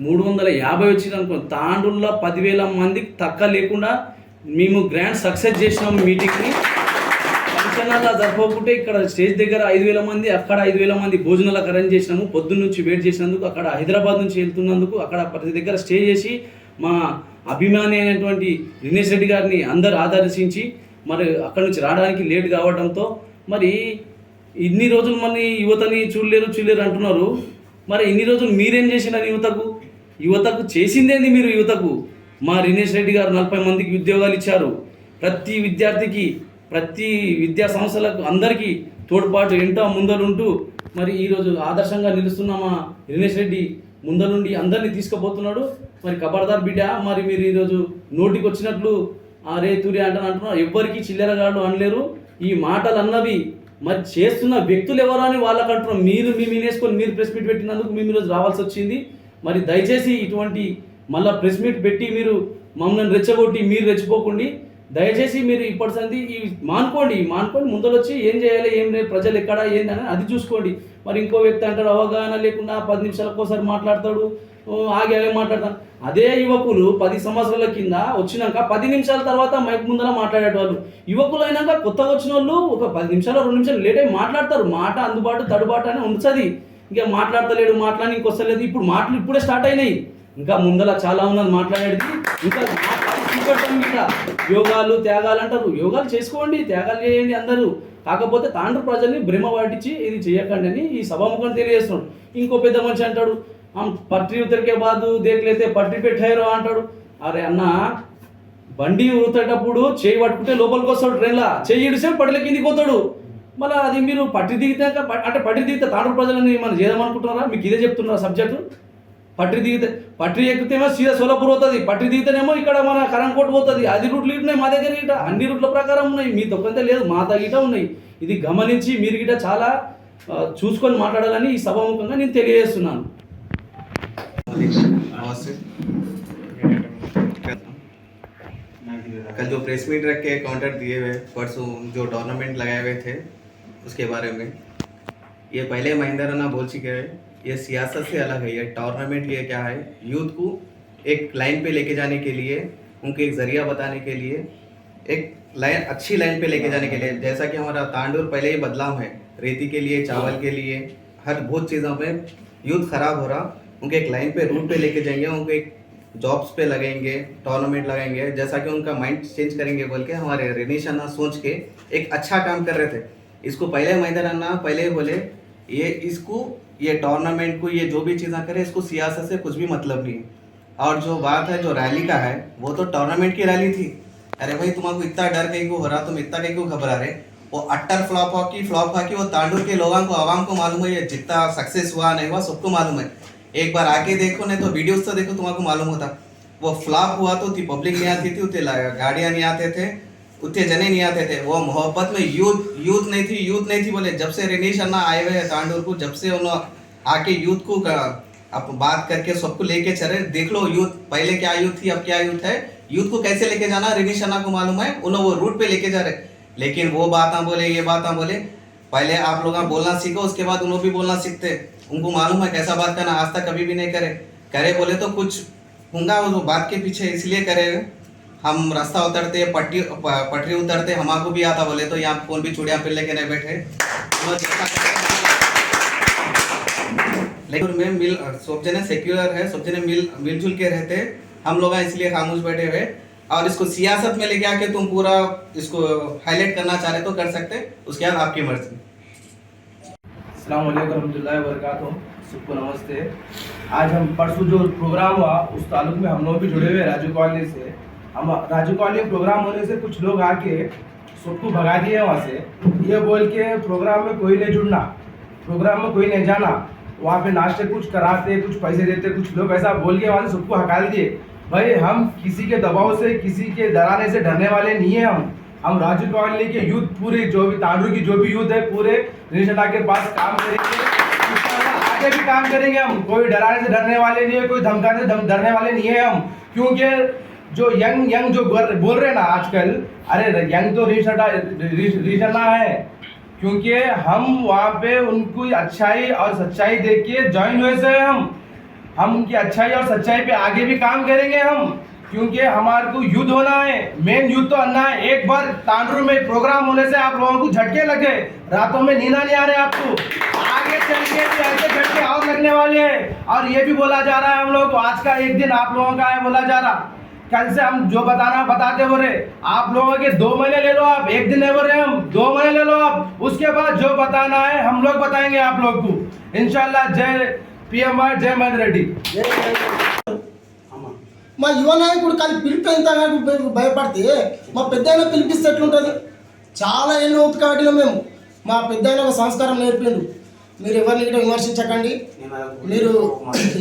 350 వచ్చిండ్రు అనుకోండి. తాండ్రుల్లో 10,000 మందికి తక్కువ లేకుండా మేము గ్రాండ్ సక్సెస్ చేసినాము మీటింగ్ని. ఫంక్షన్లా జరపకుంటే ఇక్కడ స్టేజ్ దగ్గర 5,000 మంది, అక్కడ 5,000 మంది భోజనాలకు అరేంజ్ చేసినాము. పొద్దున్న నుంచి వెయిట్ చేసినందుకు, అక్కడ హైదరాబాద్ నుంచి వెళ్తున్నందుకు, అక్కడ ప్రతి దగ్గర స్టే చేసి మా అభిమాని అయినటువంటి దినేష్ రెడ్డి గారిని అందరు ఆదర్శించి మరి అక్కడ నుంచి రావడానికి లేట్ కావడంతో మరి ఇన్ని రోజులు మన యువతని చూడలేరు అంటున్నారు. మరి ఇన్ని రోజులు మీరేం చేసినారు యువతకు చేసిందేంది మీరు యువతకు? మా దినేష్ రెడ్డి గారు 40 మందికి ఉద్యోగాలు ఇచ్చారు. ప్రతి విద్యార్థికి ప్రతి విద్యా సంస్థలకు అందరికీ తోడ్పాటు ఎంతో ముందరుంటూ మరి ఈరోజు ఆదర్శంగా నిలుస్తున్న మా దినేష్ రెడ్డి ముందరుండి అందరినీ తీసుకుపోతున్నాడు. మరి కబర్దార్ బిడ్డ, మరి మీరు ఈరోజు నోటికి వచ్చినట్లు రే తూరి అంటున్నారు. ఎవ్వరికి చిల్లరగాడు అనలేరు. ఈ మాటలు అన్నవి మరి చేస్తున్న వ్యక్తులు ఎవరు అని వాళ్ళకు అంటున్నాం. మీరు వినేసుకొని మీరు ప్రెస్ మీట్ పెట్టినందుకు మేము ఈరోజు రావాల్సి వచ్చింది. మరి దయచేసి ఇటువంటి మళ్ళీ ప్రెస్ మీట్ పెట్టి మీరు మమ్మల్ని రెచ్చగొట్టి మీరు రెచ్చిపోకండి. దయచేసి మీరు ఇప్పటి సంది మానుకోండి ముందర వచ్చి ఏం చేయాలి, ఏం లేదు, ప్రజలు ఎక్కడ ఏందని అది చూసుకోండి. మరి ఇంకో వ్యక్తి అంటాడు అవగాహన లేకుండా 10 నిమిషాలకు ఒకసారి మాట్లాడతాడు, ఆగే మాట్లాడతాను. అదే యువకులు 10 సంవత్సరాల కింద వచ్చినాక 10 నిమిషాల తర్వాత మైక్ ముందర మాట్లాడేటవాళ్ళు. యువకులు అయినాక కొత్తగా వచ్చిన వాళ్ళు ఒక 10 నిమిషాలు 2 నిమిషాలు లేట్ అయి మాట్లాడతారు. మాట అందుబాటు తడుబాటు అని ఉంటుంది. ఇంకా మాట్లాడతలేడు, మాట్లాడి ఇంకొస్తలేదు. ఇప్పుడు మాటలు ఇప్పుడే స్టార్ట్ అయినాయి. ఇంకా ముందర చాలా ఉన్నది మాట్లాడేది. ఇంకా ఇంకా యోగాలు త్యాగాలు అంటారు. యోగాలు చేసుకోండి, త్యాగాలు చేయండి అందరూ. కాకపోతే తాండ్రు ప్రజల్ని భ్రమ పట్టించి ఇది చేయకండి అని ఈ సభాముఖం తెలియజేస్తున్నాడు. ఇంకో పెద్ద మనిషి అంటాడు పట్రీ ఉతరికే బాదు దేట్లయితే పట్రీ పెట్టారో అంటాడు. అరే అన్న, బండి ఊతేటప్పుడు చేయి పట్టుకుంటే లోపలికి వస్తాడు, ట్రైన్లో చేయి ఇడిసే పట్ల కిందికి పోతాడు. మళ్ళీ అది మీరు పట్రీ దిగితే అంటే పట్రీ దిగితే తాండ్రు ప్రజలని మనం చేద్దామనుకుంటున్నారా? మీకు ఇదే చెప్తున్నారా సబ్జెక్టు? పట్రీ ఎక్కితేమో సీదా సోలాపూర్ పోతుంది, పట్రీ దిగితేనేమో ఇక్కడ మన కరంకోట్ పోతుంది. 10 రూట్లు ఉన్నాయి మా దగ్గర. గిట అన్ని రూట్ల ప్రకారం ఉన్నాయి, మీ తొక్కంతే లేదు, మా తగిట ఉన్నాయి. ఇది గమనించి మీరు గిట చాలా చూసుకొని మాట్లాడాలని ఈ సభాముఖంగా నేను తెలియజేస్తున్నాను. कल जो प्रेस मीट रख के काउंटर दिए हुए परसों जो टूर्नामेंट लगाए हुए थे उसके बारे में, ये पहले महेंद्र राणा बोल चुके हैं, ये सियासत से अलग है। ये टूर्नामेंट ये क्या है, यूथ को एक लाइन पे लेके जाने के लिए, उनको एक जरिया बताने के लिए, एक लाइन अच्छी लाइन पे लेके जाने के लिए। जैसा कि हमारा तांडूर पहले ही बदलाव है, रेती के लिए, चावल के लिए, हर बहुत चीज़ों में यूथ ख़राब हो रहा, उनको एक लाइन पे रूट पे लेके जाएंगे, उनको एक जॉब्स पे लगेंगे, टूर्नामेंट लगाएंगे, जैसा कि उनका माइंड चेंज करेंगे बोल के हमारे रिनीश अन्ना सोच के एक अच्छा काम कर रहे थे। इसको पहले महेंद्र अन्ना पहले बोले ये टूर्नामेंट को ये जो भी चीज़ें करे इसको सियासत से कुछ भी मतलब नहीं। और जो बात है जो रैली का है, वो तो टूर्नामेंट की रैली थी। अरे भाई तुम्हारा इतना डर कहीं को हो रहा, तुम इतना कहीं को घबरा रहे? वो अट्टर फ्लॉप हॉकी वो तांडूर के लोगों को आवाम को मालूम है, ये जितना सक्सेस हुआ नहीं हुआ सबको मालूम है। एक बार आके देखो, नहीं तो वीडियोस तो देखो, तुम्हारा मालूम होता। वो फ्लॉप हुआ तो थी, पब्लिक नहीं आती थी, गाड़ियाँ नहीं आते थे, उतने जने नहीं आते थे। वो मोहब्बत में यूथ नहीं थी बोले। जब से रिनीश अन्ना आए हुए हैं तांडूर को, जब से उन्होंने आके यूथ को अब बात करके सबको लेके चले। देख लो यूथ पहले क्या यूथ थी, अब क्या यूथ है। यूथ को कैसे लेके जाना रिनीश अन्ना को मालूम है, उन्होंने वो रूट पे लेके जा रहे। लेकिन वो बात बोले, ये बात बोले, पहले आप लोग बोलना सीखो, उसके बाद उन्होंने भी बोलना सीखते। उनको मालूम है कैसा बात करना, आज तक कभी भी नहीं करे बोले तो कुछ होगा वो बात के पीछे, इसलिए करे। हम रास्ता उतरते पटरी उतरते, हमारे भी आता बोले तो यहाँ कौन भी चूड़िया पे लेके नहीं बैठे। लेकिन में मिल सब जने सेक्युलर है, सब जने मिलजुल के रहते। हम लोग इसलिए खामोश बैठे हुए, और इसको सियासत में लेके आके तुम पूरा इसको हाईलाइट करना चाह रहे तो कर सकते, उसके बाद आपकी मर्जी। अस्सलाम वालेकुम रहमतुल्लाहि व बरकातुहू। सबको नमस्ते। आज हम परसों जो प्रोग्राम हुआ उस ताल्लुक में हम लोग भी जुड़े हुए राजू कॉलोनी से। हम राजू कॉलोनी में प्रोग्राम होने से कुछ लोग आके सबको भगा दिए वहाँ से, ये बोल के प्रोग्राम में कोई नहीं जुड़ना, प्रोग्राम में कोई नहीं जाना। वहाँ पे नाश्ते कुछ कराते, कुछ पैसे देते, कुछ लोग ऐसा बोल के वहाँ से सबको हकाल दिए। भाई हम किसी के दबाव से, किसी के डराने से डरने वाले नहीं है। हम राजू कॉलोनी के यूथ पूरे जो भी तांडूर की जो भी यूथ है पूरे रिनीश अन्ना के पास काम करेंगे, आगे भी काम करेंगे। हम कोई डराने से डरने वाले नहीं है, कोई धमकाने से डरने वाले नहीं है हम। क्योंकि जो यंग जो बोल रहे हैं ना आजकल, अरे यंग तो रिनीश अन्ना है, क्योंकि हम वहाँ पे उनको अच्छाई और सच्चाई देख के ज्वाइन हुए से हम उनकी अच्छाई और सच्चाई पे आगे भी काम करेंगे हम, क्योंकि हमारे को युद्ध होना है। मेन युद्ध तो अन्ना है। एक बार तांडूर में प्रोग्राम होने से आप लोगों को झटके लगे, रातों में नींद नहीं आ रहे आपको, आगे चल के भी ऐसे झटके और लगने वाले हैं। और ये भी बोला जा रहा है हम लोग को, आज का एक दिन आप लोगों का है बोला जा रहा, कल से हम जो बताना बताते हो रहे। आप लोगों के 2 महीने ले लो, आप एक दिन नहीं बोल रहे, हम 2 महीने ले लो आप, उसके बाद जो बताना है हम लोग बताएंगे आप लोग को इंशाल्लाह। जय PMR, जय महेंद्र रेड्डी। మా యువ నాయకుడు కానీ పిలిపి ఎంత భయపడితే మా పెద్ద ఆయన పిలిపిస్తే ఎట్లుంటుంది. చాలా ఏళ్ళు ఓపిక పట్టినాం మేము. మా పెద్ద ఆయన ఒక సంస్కారం నేర్పిండు. మీరు ఎవరిని ఇక్కడ విమర్శించకండి, మీరు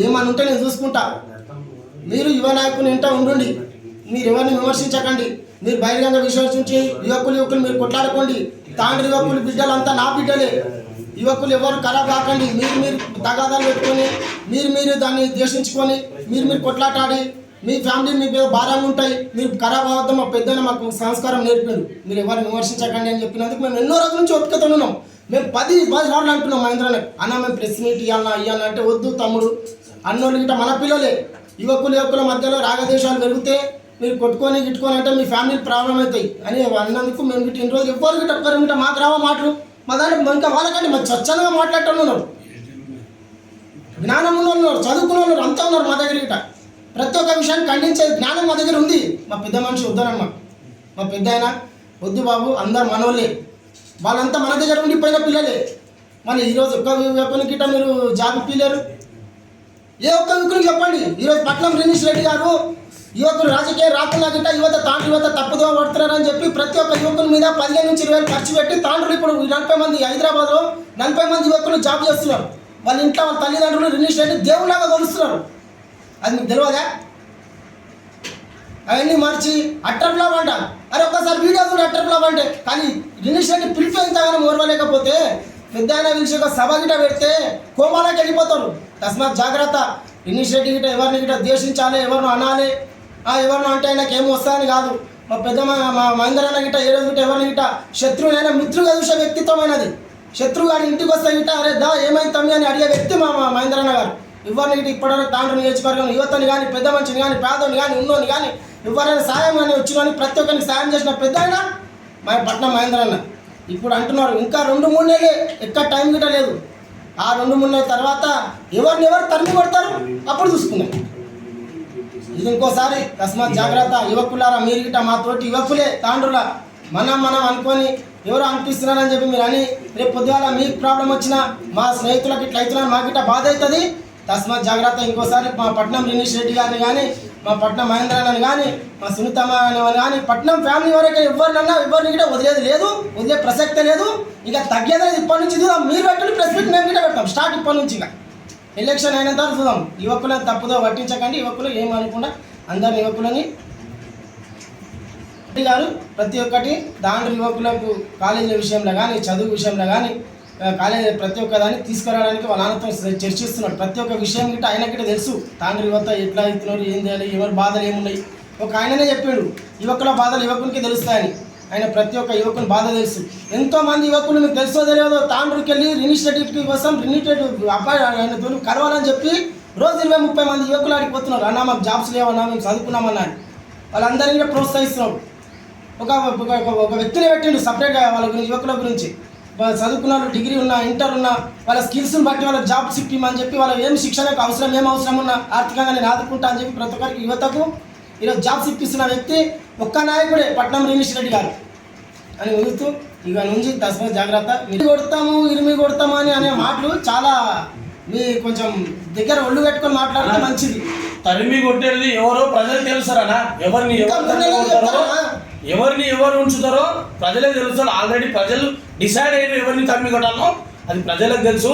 ఏమని ఉంటే నేను చూసుకుంటా. మీరు యువ నాయకుని ఇంట ఉండండి, మీరు ఎవరిని విమర్శించకండి. మీరు బహిరంగ విశ్వసించి యువకులు మీరు కొట్లాడుకోండి. తాండ్రి యువకులు బిడ్డలంతా నా బిడ్డలే. యువకులు ఎవరు ఖరాబ్ కాకండి. మీరు తగాదాలు పెట్టుకొని మీరు దాన్ని ద్వేషించుకొని మీరు కొట్లాటాడి మీ ఫ్యామిలీ మీ మీద భారంగా ఉంటాయి. మీరు ఖరాబ్ అవద్దాం. మా పెద్దన మాకు సంస్కారం నేర్పారు. మీరు ఎవరిని విమర్శించకండి అని చెప్పినందుకు మేము ఎన్నో రోజుల నుంచి ఓపికతో ఉన్నాం. మేము 10 సార్లు అంటున్నాం మహేంద్రనే, అన్న మేము ప్రెస్ మీట్ ఇవ్వాలన్నా అంటే వద్దు తమ్ముడు, అన్నోళ్ళు గిట్ట మన పిల్లలే. యువకుల మధ్యలో రాగదేశాలు పెరిగితే మీరు కొట్టుకొని గిట్టుకొని అంటే మీ ఫ్యామిలీ ప్రాబ్లం అవుతాయి అని అన్నందుకు మేము గిట్ట ఇన్ని రోజులు ఎవ్వరు గిట్ట ఒక్కరు గిట్ట మాకు రావా మాటలు. మా దాంట్లో ఇంకా వాళ్ళకంటే మా స్వచ్ఛందంగా మాట్లాడటం ఉన్నారు, జ్ఞానం ఉన్న ఉన్నారు, చదువుకున్న వాళ్ళు అంతా ఉన్నారు మా దగ్గర గిట్ట. ప్రతి ఒక్క విషయాన్ని ఖండించే జ్ఞానం మా దగ్గర ఉంది. మా పెద్ద మనిషి వద్దనమ్మా, మా పెద్ద ఆయన వద్దు బాబు, అందరు మనోళ్ళే, వాళ్ళంతా మన దగ్గర ఉండిపోయిన పిల్లలే. మళ్ళీ ఈరోజు ఒక్క యువకుని గిట్ట మీరు జాబ్ ఇప్పలేరు. ఏ ఒక్క యువకునికి చెప్పండి. ఈరోజు పట్నం రినీష్ రెడ్డి గారు యువకులు రాజకీయ రాకుండా గిట్ట తాండ్రు యువత తప్పుదో పడుతున్నారని చెప్పి ప్రతి ఒక్క యువకుల మీద 15 నుంచి 20 ఖర్చు పెట్టి తాండ్రులు ఇప్పుడు 40 మంది, హైదరాబాద్లో 40 మంది యువకులు జాబ్ చేస్తున్నారు. వాళ్ళ ఇంట్లో వాళ్ళ తల్లిదండ్రులు రినీష్ రెడ్డి దేవుళ్ళగా కొలుస్తున్నారు. అది మీకు తెలియదా? అవన్నీ మార్చి అట్టర్ ఫ్లాప్ అంట. అరే ఒక్కసారి వీడియో కూడా అట్టర్ ఫ్లాప్ అంటే, కానీ రినీష్ రెడ్డి పిలిపి ఎంతగానో ఓర్వలేకపోతే పెద్ద ఆయన పిలిచి ఒక సభ గిట పెడితే కోమాలోకి వెళ్ళిపోతారు. తస్మాత్ జాగ్రత్త. రినీష్ రెడ్డి గిట ఎవరిని గిట ద్వేషించాలి, ఎవరిని అనాలి, ఎవరిని అంటే ఆయనకి ఏమి వస్తాయని కాదు. మా పెద్ద మా మహేంద్రన్న గిట ఏ రోజు గిట ఎవరిని గిట శత్రువు అయినా మిత్రుగా చూసే వ్యక్తిత్వమైనది. శత్రువు గారి ఇంటికి వస్తే గిట అరే దా ఏమైంది తమ్మి అని అడిగే వ్యక్తి మా మహేంద్రన్న గారు. ఎవరిని గిట ఇప్పటివరకు తాండ్రు నియోజకవర్గం యువతని కానీ పెద్ద మనిషిని కానీ పేదోని కానీ ఉన్నోని కానీ ఎవరైనా సాయం కానీ వచ్చిన ప్రతి ఒక్కరికి సాయం చేసిన పెద్ద ఆయన మా పట్నం మహేంద్రన్న. ఇప్పుడు అంటున్నారు ఇంకా 2-3 నెలలే, ఎక్కడ టైం గిట లేదు. ఆ 2-3 నెలల తర్వాత ఎవరు తరిమి కొడతారు అప్పుడు చూసుకున్నాం. ఇది ఇంకోసారి తస్మాత్ జాగ్రత్త. యువకులారా మీరు గిట మా తోటి యువకులే తాండ్రుల మనం అనుకొని ఎవరో అనిపిస్తున్నారని చెప్పి మీరు అని రేపు పొద్దుగాల మీకు ప్రాబ్లం వచ్చినా మా స్నేహితులకు ఇట్లా అవుతున్నా మాకు ఇట్లా బాధ అవుతుంది. తస్మాత్ జాగ్రత్త. ఇంకోసారి మా పట్నం రినీష్ రెడ్డి గారిని కానీ మా పట్నం మహేంద్రని కానీ మా సునీతమ్మ కానీ పట్నం ఫ్యామిలీ వరకు ఎవరినన్నా ఎవరిని కూడా వదిలేది లేదు, వదిలే ప్రసక్తే లేదు. ఇక తగ్గేది ఇప్పటి నుంచి చూద్దాం. మీరు పెట్టండి ప్రెస్ మీట్ మేము కూడా పెడతాం స్టార్ట్ ఇప్పటి నుంచి. ఇక ఎలక్షన్ అయిన తర్వాత చూద్దాం. యువకులను తప్పుదో పట్టించకండి. యువకులు ఏమనుకుండా అందరిని యువకులని గారు ప్రతి ఒక్కటి దాంట్లో యువకులకు కాలేజీల విషయంలో కానీ చదువు విషయంలో కానీ కాలేజీ ప్రతి ఒక్క దాన్ని తీసుకురావడానికి వాళ్ళ నాన్నతో చర్చిస్తున్నాడు. ప్రతి ఒక్క విషయం గిట్ట ఆయనకి తెలుసు. తాండ్రి యువత ఎట్లా అవుతున్నారు, ఏం చేయాలి, ఎవరి బాధలు ఏమున్నాయి ఒక ఆయననే చెప్పాడు. యువకుల బాధలు యువకునికి తెలుస్తాయని. ఆయన ప్రతి ఒక్క యువకుని బాధ తెలుసు. ఎంతోమంది యువకులు మీకు తెలుసో తెలియదో తాండ్రికి వెళ్ళి ఇనిషియేటివ్ కోసం అబ్బాయి ఆయనతో కలవాలని చెప్పి రోజు 20-30 మంది యువకులు ఆడికి పోతున్నారు. అన్నా మాకు జాబ్స్ లేవన్నా, మేము చదువుకున్నామన్నా వాళ్ళందరినీ ప్రోత్సహిస్తున్నాడు. ఒక వ్యక్తిని పెట్టిండు సపరేట్గా వాళ్ళ గురించి, యువకుల గురించి. చదువుకున్న వాళ్ళు డిగ్రీ ఉన్నా, ఇంటర్ ఉన్నా, వాళ్ళ స్కిల్స్ని బట్టి వాళ్ళకి జాబ్స్ ఇప్పిమని చెప్పి వాళ్ళకి ఏం శిక్షణకు ఏం అవసరం ఉన్నా ఆర్థికంగా నేను ఆదుకుంటా అని చెప్పి ప్రతి ఒక్కరికి యువతకు ఈరోజు జాబ్స్ ఇప్పిస్తున్న వ్యక్తి ఒక్క నాయకుడే, పట్నం రినీష్ రెడ్డి గారు అని ఊరుతూ ఇక నుంచి తస్మా జాగ్రత్త. ఇరిమి కొడతాము అనే మాటలు చాలా మీ కొంచెం దగ్గర ఒళ్ళు పెట్టుకొని మాట్లాడితే మంచిది. తరిమి కొట్టేది ఎవరో ప్రజలు తెలుసారనా? ఎవరిని ఎవరు ఉంచుతారో ప్రజలే తెలుస్తారు. ఆల్రెడీ ప్రజలు డిసైడ్ అయ్యారు ఎవరిని తరిమి కొట్టాలో, అది ప్రజలకు తెలుసు.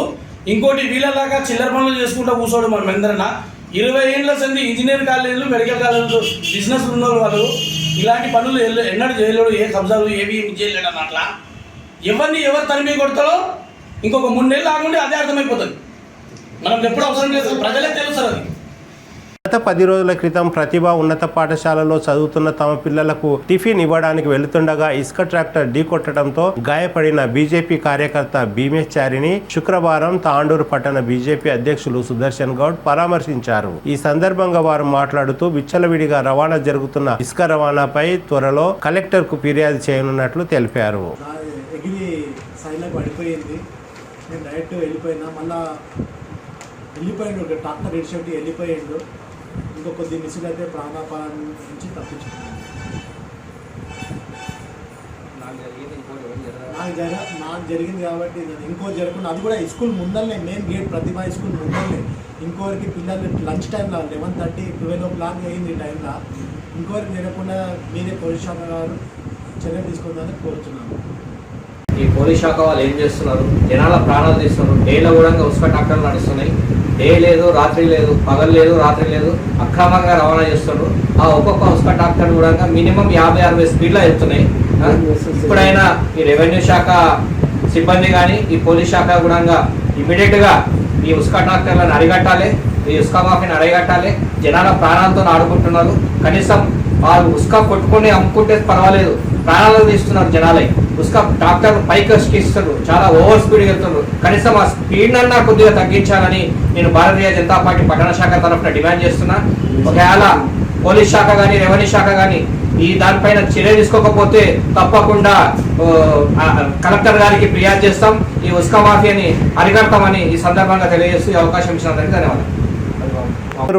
ఇంకోటి వీళ్ళలాగా చిల్లర పనులు చేసుకుంటూ కూర్చోడు మనం ఎందరన్నా. 20 ఏళ్ళ సంది ఇంజనీర్ కాలేజీలు, మెడికల్ కాలేజీలు, బిజినెస్ ఉన్న వాళ్ళు ఇలాంటి పనులు ఎన్నడూ చేయలేడు. ఏ కబ్జాలు ఏవి చేయలేడు అన్నట్ల. ఎవరు తరిమి కొడతారో ఇంకొక 3 నెలలు ఆగుండి అదే అర్థమైపోతుంది. మనం ఎప్పుడు అవసరం లేదు, ప్రజలే తెలుస్తారు అది. గత 10 రోజుల క్రితం ప్రతిభ ఉన్నత పాఠశాలలో చదువుతున్న తమ పిల్లలకు టిఫిన్ ఇవ్వడానికి వెళుతుండగా ఇసుక ట్రాక్టర్ ఢీకొట్టడంతో గాయపడిన బీజేపీ కార్యకర్త భీమేశ్చారిని శుక్రవారం తాండూరు పట్టణ బీజేపీ అధ్యక్షులు సుదర్శన్ గౌడ్ పరామర్శించారు. ఈ సందర్భంగా వారు మాట్లాడుతూ విచ్చలవిడిగా రవాణా జరుగుతున్న ఇసుక రవాణాపై త్వరలో కలెక్టర్ కు ఫిర్యాదు చేయనున్నట్లు తెలిపారు. నేను డైరెక్ట్ వెళ్ళిపోయినా, మళ్ళీ వెళ్ళిపోయిండు ఒక ట్రాక్టర్ ఇడిచెట్టి వెళ్ళిపోయిండు. ఇంకో కొద్ది మిస్సులు అయితే ప్రాణాపాయం నుంచి తప్పించుకున్నాను. నాకు జరిగింది కాబట్టి ఇంకో జరగకుండా, అది కూడా స్కూల్ ముందరనే, మెయిన్ గేట్ ప్రతిభా స్కూల్ ముందరనే. ఇంకోరికి పిల్లలు లంచ్ టైంలో 11:30, 12 అయింది టైంలో. ఇంకోరికి జరగకుండా మీరే పోలీస్ శాఖ గారు చర్య తీసుకుందని కోరుతున్నాను. ఈ పోలీస్ శాఖ వాళ్ళు ఏం చేస్తున్నారు? జనాల ప్రాణాలు తీస్తున్నారు. డేలో కూడా ఉసుక ట్రాక్టర్లు నడుస్తున్నాయి. డే లేదు, రాత్రి లేదు, పగలు లేదు, రాత్రి లేదు, అక్రమంగా రవాణా చేస్తున్నారు. ఆ ఒక్కొక్క ఉసుక ట్రాక్టర్ కూడా మినిమం 50-60 స్పీడ్లో వెళ్తున్నాయి. ఇప్పుడైనా ఈ రెవెన్యూ శాఖ సిబ్బంది కానీ ఈ పోలీస్ శాఖ కూడా ఇమీడియట్గా ఈ ఉసుక ట్రాక్టర్లను అరిగట్టాలి, ఈ ఉసుక మాఫీని అరిగట్టాలి. జనాల ప్రాణాలతో ఆడుకుంటున్నారు. కనీసం వాళ్ళు ఉసుక కొట్టుకొని అమ్ముకుంటే పర్వాలేదు, ప్రాణాలు తీస్తున్నారు జనాలే. ఉసుక ట్రాక్టర్ పైకి ఇస్తున్నారు, చాలా ఓవర్ స్పీడ్గా వెళ్తున్నారు. కనీసం ఆ స్పీడ్ అన్నా కొద్దిగా తగ్గించాలని నేను భారతీయ జనతా పార్టీ పట్టణ శాఖ తరఫున డిమాండ్ చేస్తున్నా. ఒకవేళ పోలీస్ శాఖ కానీ రెవెన్యూ శాఖ కానీ ఈ దానిపైన చర్య తీసుకోకపోతే తప్పకుండా కలెక్టర్ గారికి ఫిర్యాదు చేస్తాం. ఈ ఉసుక మాఫియాని అరికడతామని ఈ సందర్భంగా తెలియజేస్తూ అవకాశం ఇచ్చినందుకు ధన్యవాదాలు.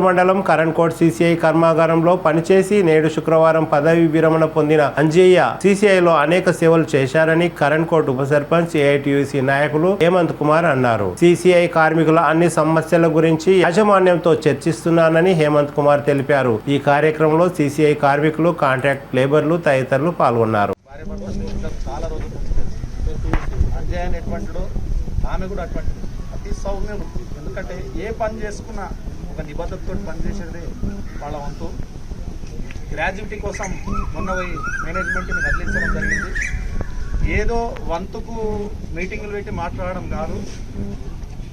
మండలం కరణ్కోట్ సిసిఐ కర్మాగారంలో పనిచేసి నేడు శుక్రవారం పదవి విరమణ పొందిన అంజయ్య సిసిఐలో అనేక సేవలు చేశారని కరణ్కోట్ ఉప సర్పంచ్ ఏఐటియుసి నాయకులు హేమంత్ కుమార్ అన్నారు. సిసిఐ కార్మికుల అన్ని సమస్యల గురించి యాజమాన్యంతో చర్చిస్తున్నానని హేమంత్ కుమార్ తెలిపారు. ఈ కార్యక్రమంలో సిసిఐ కార్మికులు, కాంట్రాక్ట్ లేబర్లు తదితరులు పాల్గొన్నారు. అతి సౌమ్యం, ఎందుకంటే ఏ పని చేసుకున్నా ఒక నిబద్ధతతో పనిచేసేది వాళ్ళ వంతు. గ్రాడ్యుయేటీ కోసం మొన్న పోయి మేనేజ్మెంట్ని కదిలించడం జరిగింది. ఏదో వంతుకు మీటింగులు పెట్టి మాట్లాడడం కాదు,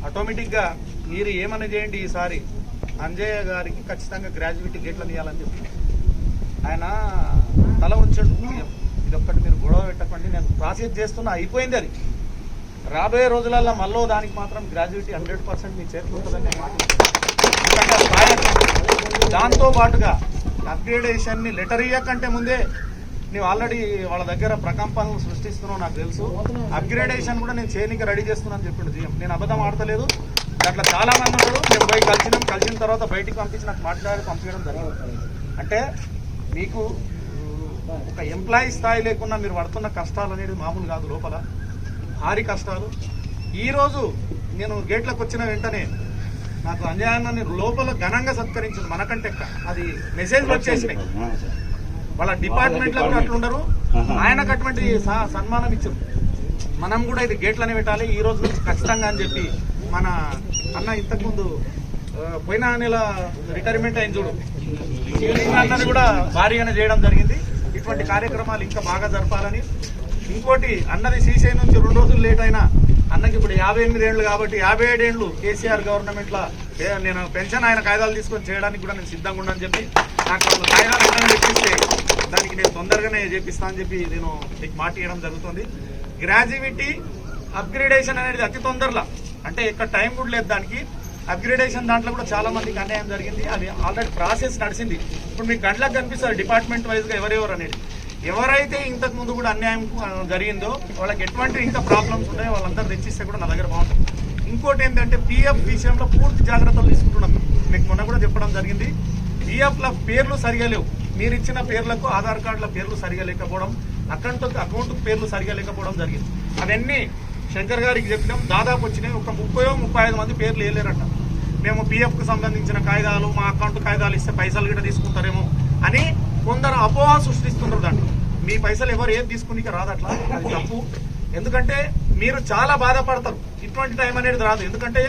ఆటోమేటిక్గా మీరు ఏమని చేయండి, ఈసారి అంజయ్య గారికి ఖచ్చితంగా గ్రాడ్యుయేటీ గేట్లను ఇవ్వాలని చెప్పి ఆయన తల ఉంచడు. ఇది ఒక్కటి మీరు గొడవ పెట్టకండి, నేను ప్రాసెస్ చేస్తున్నా, అయిపోయింది. అది రాబోయే రోజులలో మళ్ళీ దానికి మాత్రం గ్రాడ్యుయేటీ 100% మీ చేతిలో ఉంటుందని నేను మాట్లాడుతున్నాను. దాంతో పాటుగా అప్గ్రేడేషన్ని లెటర్ ఇవ్వకంటే ముందే నువ్వు ఆల్రెడీ వాళ్ళ దగ్గర ప్రకంపనలు సృష్టిస్తున్నావు నాకు తెలుసు. అప్గ్రేడేషన్ కూడా నేను చేయడానికి రెడీ చేస్తున్నాను చెప్పిండు జీఎం. నేను అబద్ధం ఆడతలేదు. అట్లా చాలా మంది ఉన్నారు. మేము పోయి కలిసిన తర్వాత బయటికి పంపించి నాకు పంపించడం జరిగింది. అంటే మీకు ఒక ఎంప్లాయీ స్థాయి లేకుండా మీరు పడుతున్న కష్టాలు అనేది మామూలు కాదు, లోపల భారీ కష్టాలు. ఈరోజు నేను గేట్లకు వచ్చిన వెంటనే నాకు అంజయ్యని లోపల ఘనంగా సత్కరించింది. మనకంటే అది మెసేజ్ వచ్చేసినాయి. వాళ్ళ డిపార్ట్మెంట్లో కూడా అట్లుండరు, ఆయనకు అటువంటి సన్మానం ఇచ్చారు. మనం కూడా ఇది గేట్లనే పెట్టాలి ఈ రోజు నుంచి ఖచ్చితంగా అని చెప్పి మన అన్న ఇంతకుముందు పోయిన నెల రిటైర్మెంట్ అయిన చూడు అన్నది కూడా భారీగానే చేయడం జరిగింది. ఇటువంటి కార్యక్రమాలు ఇంకా బాగా జరపాలని. ఇంకోటి అన్నది శ్రీశైలం నుంచి 2 రోజులు లేట్ అయినా అన్నకి ఇప్పుడు 58 ఏళ్ళు కాబట్టి 57 ఏళ్ళు కేసీఆర్ గవర్నమెంట్లో నేను పెన్షన్ ఆయన కాయిదాలు తీసుకొని చేయడానికి కూడా నేను సిద్ధంగా ఉన్నానని చెప్పి నాకు కాయిదాలు తెప్పిస్తే దానికి నేను తొందరగానే చేపిస్తా అని చెప్పి నేను మీకు మాట ఇవ్వడం జరుగుతుంది. గ్రాడ్యుయేటీ అప్గ్రేడేషన్ అనేది అతి తొందరలో, అంటే ఇక్కడ టైం కూడా లేదు దానికి. అప్గ్రేడేషన్ దాంట్లో కూడా చాలా మందికి అన్యాయం జరిగింది. అది ఆల్రెడీ ప్రాసెస్ నడిచింది. ఇప్పుడు మీకు గంటలకు కనిపిస్తారు డిపార్ట్మెంట్ వైజ్గా ఎవరెవరు అనేది. ఎవరైతే ఇంతకు ముందు కూడా అన్యాయం జరిగిందో వాళ్ళకి ఎటువంటి ఇంకా ప్రాబ్లమ్స్ ఉన్నాయో వాళ్ళందరూ తెచ్చిస్తే కూడా నా దగ్గర బాగుంటుంది. ఇంకోటి ఏంటంటే పిఎఫ్ విషయంలో పూర్తి జాగ్రత్తలు తీసుకుంటున్నాం. మీకు మొన్న కూడా చెప్పడం జరిగింది. పిఎఫ్ల పేర్లు సరిగా లేవు. మీరు ఇచ్చిన పేర్లకు ఆధార్ కార్డుల పేర్లు సరిగా లేకపోవడం, అకౌంట్ పేర్లు సరిగా లేకపోవడం జరిగింది. అవన్నీ శంకర్ గారికి చెప్పినాం. దాదాపు వచ్చినాయి. ఒక 30-35 మంది పేర్లు వేయలేరట. మేము పిఎఫ్కు సంబంధించిన కాయిదాలు, మా అకౌంట్ కాయిదాలు ఇస్తే పైసలు గిట్ట తీసుకుంటారేమో అని కొందరు అపోహ సృష్టిస్తున్నారు. దాన్ని మీ పైసలు ఎవరు ఏది తీసుకుని రాదట్లా, అది తప్పు. ఎందుకంటే మీరు చాలా బాధపడతారు. ఇటువంటి టైం అనేది రాదు. ఎందుకంటే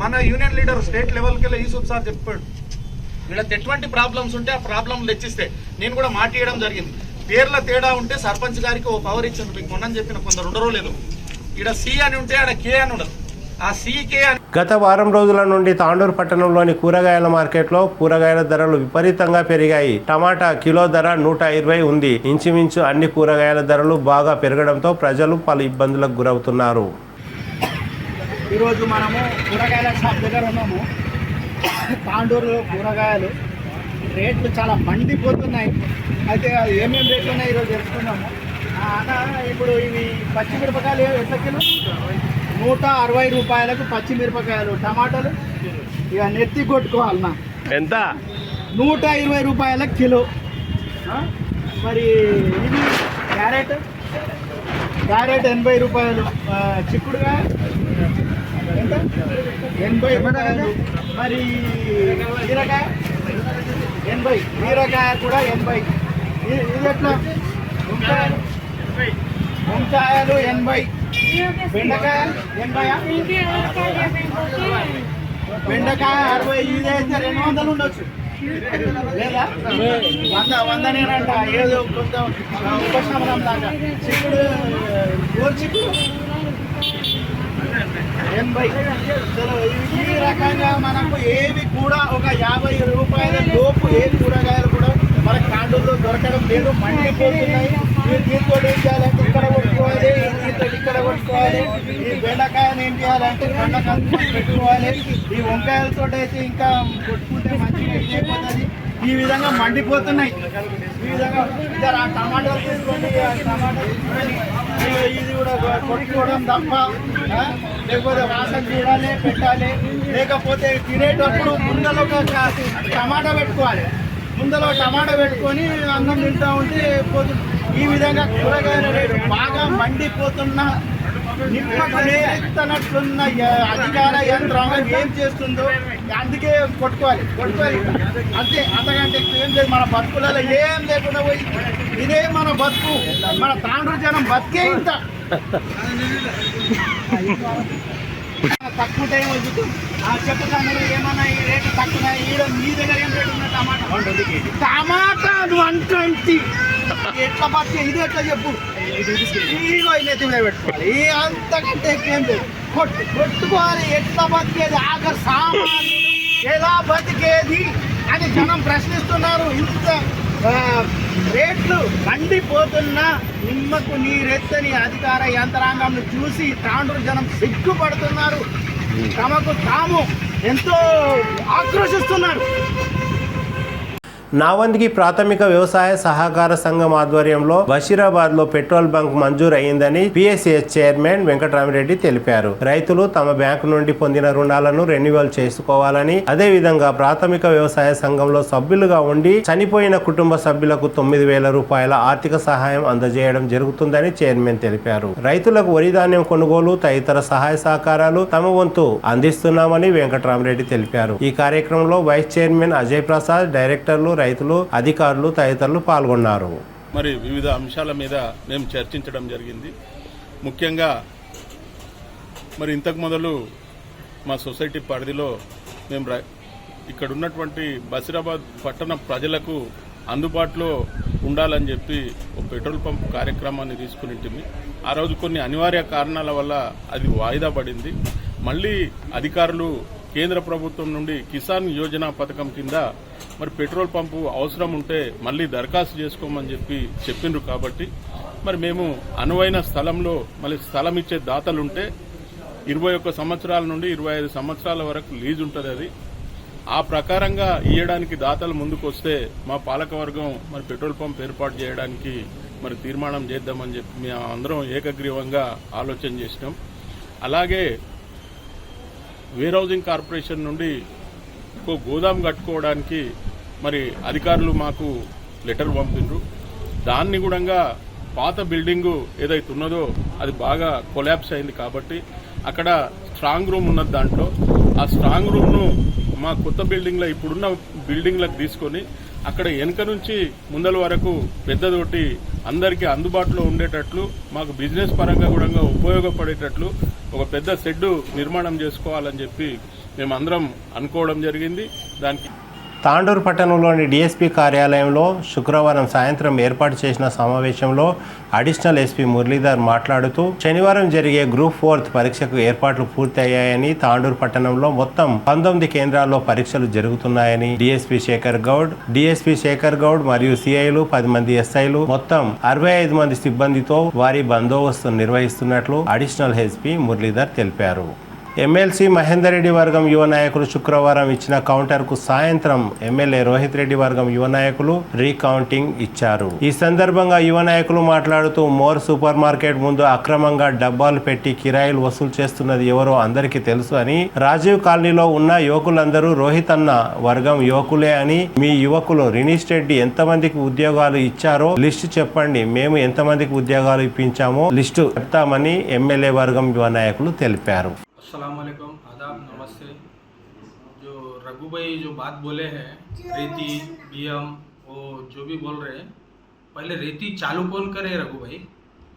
మన యూనియన్ లీడర్ స్టేట్ లెవెల్కి వెళ్ళి యూసుఫ్ సార్ చెప్పాడు, వీళ్ళకి ఎటువంటి ప్రాబ్లమ్స్ ఉంటే ఆ ప్రాబ్లమ్లు తెచ్చిస్తే నేను కూడా మాట ఇవ్వడం జరిగింది. పేర్ల తేడా ఉంటే సర్పంచ్ గారికి ఓ పవర్ ఇచ్చింది. మీకు మొన్న చెప్పిన కొందరు ఉండరో లేదు. ఇక్కడ సి అని ఉంటే ఆడ కే అని ఉండదు. ఆ సీకే అని. గత వారం రోజుల నుండి తాండూరు పట్టణంలోని కూరగాయల మార్కెట్లో కూరగాయల ధరలు విపరీతంగా పెరిగాయి. టమాటా కిలో ధర 120 ఉంది. ఇంచుమించు అన్ని కూరగాయల ధరలు బాగా పెరగడంతో ప్రజలు పలు ఇబ్బందులకు గురవుతున్నారు. ఈరోజు మనము కూరగాయల షాప్ దగ్గర ఉన్నాము. తాండూరులో కూరగాయలు రేట్లు చాలా మండిపోతున్నాయి. అయితే ఏమేమి రేట్లు ఉన్నాయి ఈరోజు తెలుసుకున్నాము. అన్న ఇప్పుడు ఇవి పచ్చిమిరపకాయలు ఎట్లా కిలో? 160 రూపాయలకు పచ్చిమిరపకాయలు. టమాటాలు ఇక నెత్తి కొట్టుకోవాలన్నా ఎంత? 120 రూపాయల కిలో. మరి ఇది క్యారెట్ 80 రూపాయలు. చిక్కుడుకాయ ఎంత? 80 రూపాయలు. మరి బీరకాయ 80. బీరకాయ కూడా 80. ఇది ఎట్లా? వంకాయలు 80. బెండకాయ 80. బెండకాయ 60. ఇదైతే 200 ఉండొచ్చు లేదా 100 నేనంట. ఏదో కొంత ఉపశమనం లాగా. చిక్కుడు చిక్కుడు 80. ఈ రకంగా మనకు ఏవి కూడా ఒక 50 రూపాయల లోపు ఏ కూరగాయలు కూడా మనకు తాండూరులో దొరకడం లేదు. మండిపోతున్నాయి. దీంతో ఏం చేయాలంటే ఇక్కడ కొట్టుకోవాలి, దీంతో ఇక్కడ కొట్టుకోవాలి. ఈ బెండకాయలు ఏం చేయాలంటే బెండకాయలు పెట్టుకోవాలి. ఈ వంకాయలతో అయితే ఇంకా కొట్టుకుంటే మంచిగా అయిపోతుంది. ఈ విధంగా మండిపోతున్నాయి. ఈ విధంగా ఇద్దరు ఆ టమాటాలు తీసుకోండి, ఆ టమాటాలు తీసుకొని ఇది కూడా కొట్టుకోవడం తప్ప, లేకపోతే వాసన చూడాలి, పెట్టాలి. లేకపోతే తినేటప్పుడు ముందలో ఒక టమాటా పెట్టుకోవాలి. ముందలో టమాటా పెట్టుకొని అన్నం తింటూ ఉంటే పోతుంది. ఈ విధంగా కూరగాయల రేటు బాగా మండిపోతున్న నిమ్మకు నేరెత్తనట్లున్న అధికార యంత్రాంగం ఏం చేస్తుందో అందుకే కొట్టుకోవాలి అంతే. అంతకంటే ఏం లేదు. మన బతుకులలో ఏం లేకుండా పోయి ఇదే మన బతుకు. మన తాండ్రు జనం బతికే ఇంత తక్కువ టైం వచ్చి చెప్తాను ఏమన్నా ఈ రేటు తక్కువ. మీ దగ్గర ఏం రేటు ఉన్న టమాటా 120. ఎట్లా బతికే? ఇది ఎట్లా చెప్పు? ఇదిగో నెత్తి మీద పెట్టుకోవాలి. అంతకంటే ఏం లేదు. కొట్టుకోవాలి. ఎట్లా బతికేది? ఆఖరి సామాన్యుడు ఎలా బతికేది అని జనం ప్రశ్నిస్తున్నారు. ఇంత రేట్లు మండిపోతున్న నిమ్మకు నీరెత్తని అధికార యంత్రాంగం చూసి తాండూరు జనం సిగ్గుపడుతున్నారు. తమకు తాము ఎంతో ఆక్రోశిస్తున్నారు. నావందికి ప్రాథమిక వ్యవసాయ సహకార సంఘం ఆధ్వర్యంలో బషీరాబాద్ లో పెట్రోల్ బంక్ మంజూరు అయిందని పిఎస్సిఎస్ చైర్మన్ వెంకటరామిరెడ్డి తెలిపారు. రైతులు తమ బ్యాంకు నుండి పొందిన రుణాలను రెన్యువల్ చేసుకోవాలని, అదే విధంగా ప్రాథమిక వ్యవసాయ సంఘంలో సభ్యులుగా ఉండి చనిపోయిన కుటుంబ సభ్యులకు 9,000 రూపాయల ఆర్థిక సహాయం అందజేయడం జరుగుతుందని చైర్మన్ తెలిపారు. రైతులకు వరి ధాన్యం కొనుగోలు తదితర సహాయ సహకారాలు తమ వంతు అందిస్తున్నామని వెంకటరామిరెడ్డి తెలిపారు. ఈ కార్యక్రమంలో వైస్ చైర్మన్ అజయ్ ప్రసాద్, డైరెక్టర్లు, రైతులు, అధికారులు తదితరులు పాల్గొన్నారు. మరి వివిధ అంశాల మీద మేము చర్చించడం జరిగింది. ముఖ్యంగా మరి ఇంతకు మొదలు మా సొసైటీ పరిధిలో మేము ఇక్కడ ఉన్నటువంటి బషీరాబాద్ పట్టణ ప్రజలకు అందుబాటులో ఉండాలని చెప్పి ఒక పెట్రోల్ పంప్ కార్యక్రమాన్ని తీసుకుని ఆ రోజు కొన్ని అనివార్య కారణాల వల్ల అది వాయిదా పడింది. మళ్ళీ అధికారులు కేంద్ర ప్రభుత్వం నుండి కిసాన్ యోజన పథకం కింద మరి పెట్రోల్ పంపు అవసరం ఉంటే మళ్ళీ దరఖాస్తు చేసుకోమని చెప్పిండ్రు. కాబట్టి మరి మేము అనువైన స్థలంలో మళ్ళీ స్థలం ఇచ్చే దాతలుంటే 21 సంవత్సరాల నుండి 25 సంవత్సరాల వరకు లీజ్ ఉంటుంది. అది ఆ ప్రకారంగా ఇవ్వడానికి దాతలు ముందుకు వస్తే మా పాలకవర్గం మరి పెట్రోల్ పంప్ ఏర్పాటు చేయడానికి మరి తీర్మానం చేద్దామని చెప్పి మేము అందరం ఏకగ్రీవంగా ఆలోచన చేసినాం. అలాగే వేర్ హౌసింగ్ కార్పొరేషన్ నుండి ఒక గోదాం కట్టుకోవడానికి మరి అధికారులు మాకు లెటర్ పంపిండ్రు. దాన్ని కూడా పాత బిల్డింగు ఏదైతే ఉన్నదో అది బాగా కొలాప్స్ అయింది. కాబట్టి అక్కడ స్ట్రాంగ్ రూమ్ ఉన్నది. దాంట్లో ఆ స్ట్రాంగ్ రూమ్ను మా కొత్త బిల్డింగ్లో ఇప్పుడున్న బిల్డింగ్లకు తీసుకొని అక్కడ వెనుక నుంచి ముందల వరకు పెద్దదోటి అందరికీ అందుబాటులో ఉండేటట్లు మాకు బిజినెస్ పరంగా కూడా ఉపయోగపడేటట్లు ఒక పెద్ద షెడ్డు నిర్మాణం చేసుకోవాలని చెప్పి మేమందరం అనుకోవడం జరిగింది. దానికి తాండూరు పట్టణంలోని డీఎస్పీ కార్యాలయంలో శుక్రవారం సాయంత్రం ఏర్పాటు చేసిన సమావేశంలో అడిషనల్ ఎస్పీ మురళీధర్ మాట్లాడుతూ శనివారం జరిగే గ్రూప్ 4 పరీక్షకు ఏర్పాట్లు పూర్తయ్యాయని, తాండూరు పట్టణంలో మొత్తం 19 కేంద్రాల్లో పరీక్షలు జరుగుతున్నాయని, డీఎస్పీ శేఖర్ గౌడ్ మరియు సిఐలు 10 మంది ఎస్ఐలు మొత్తం 65 మంది సిబ్బందితో వారి బందోబస్తు నిర్వహిస్తున్నట్లు అడిషనల్ ఎస్పీ మురళీధర్ తెలిపారు. ఎమ్మెల్సీ మహేందర్ రెడ్డి వర్గం యువ నాయకులు శుక్రవారం ఇచ్చిన కౌంటర్కు సాయంత్రం ఎమ్మెల్యే రోహిత్ రెడ్డి వర్గం యువ నాయకులు రీకౌంటింగ్ ఇచ్చారు. ఈ సందర్భంగా యువ నాయకులు మాట్లాడుతూ మోర్ సూపర్ మార్కెట్ ముందు అక్రమంగా డబ్బాలు పెట్టి కిరాయిలు వసూలు చేస్తున్నది ఎవరో అందరికీ తెలుసు అని, రాజీవ్ కాలనీలో ఉన్న యువకులందరూ రోహిత్ అన్న వర్గం యువకులే అని, మీ యువకులు రినీష్ రెడ్డి ఎంతమందికి ఉద్యోగాలు ఇచ్చారో లిస్టు చెప్పండి, మేము ఎంతమందికి ఉద్యోగాలు ఇప్పించామో లిస్టు చెప్తామని ఎమ్మెల్యే వర్గం యువ నాయకులు తెలిపారు. अस्सलाम वालेकुम, आदाब, नमस्ते। जो रघु भाई जो बात बोले हैं रेती बीएम वो जो भी बोल रहे हैं, पहले रेती चालू कौन करे रघु भाई?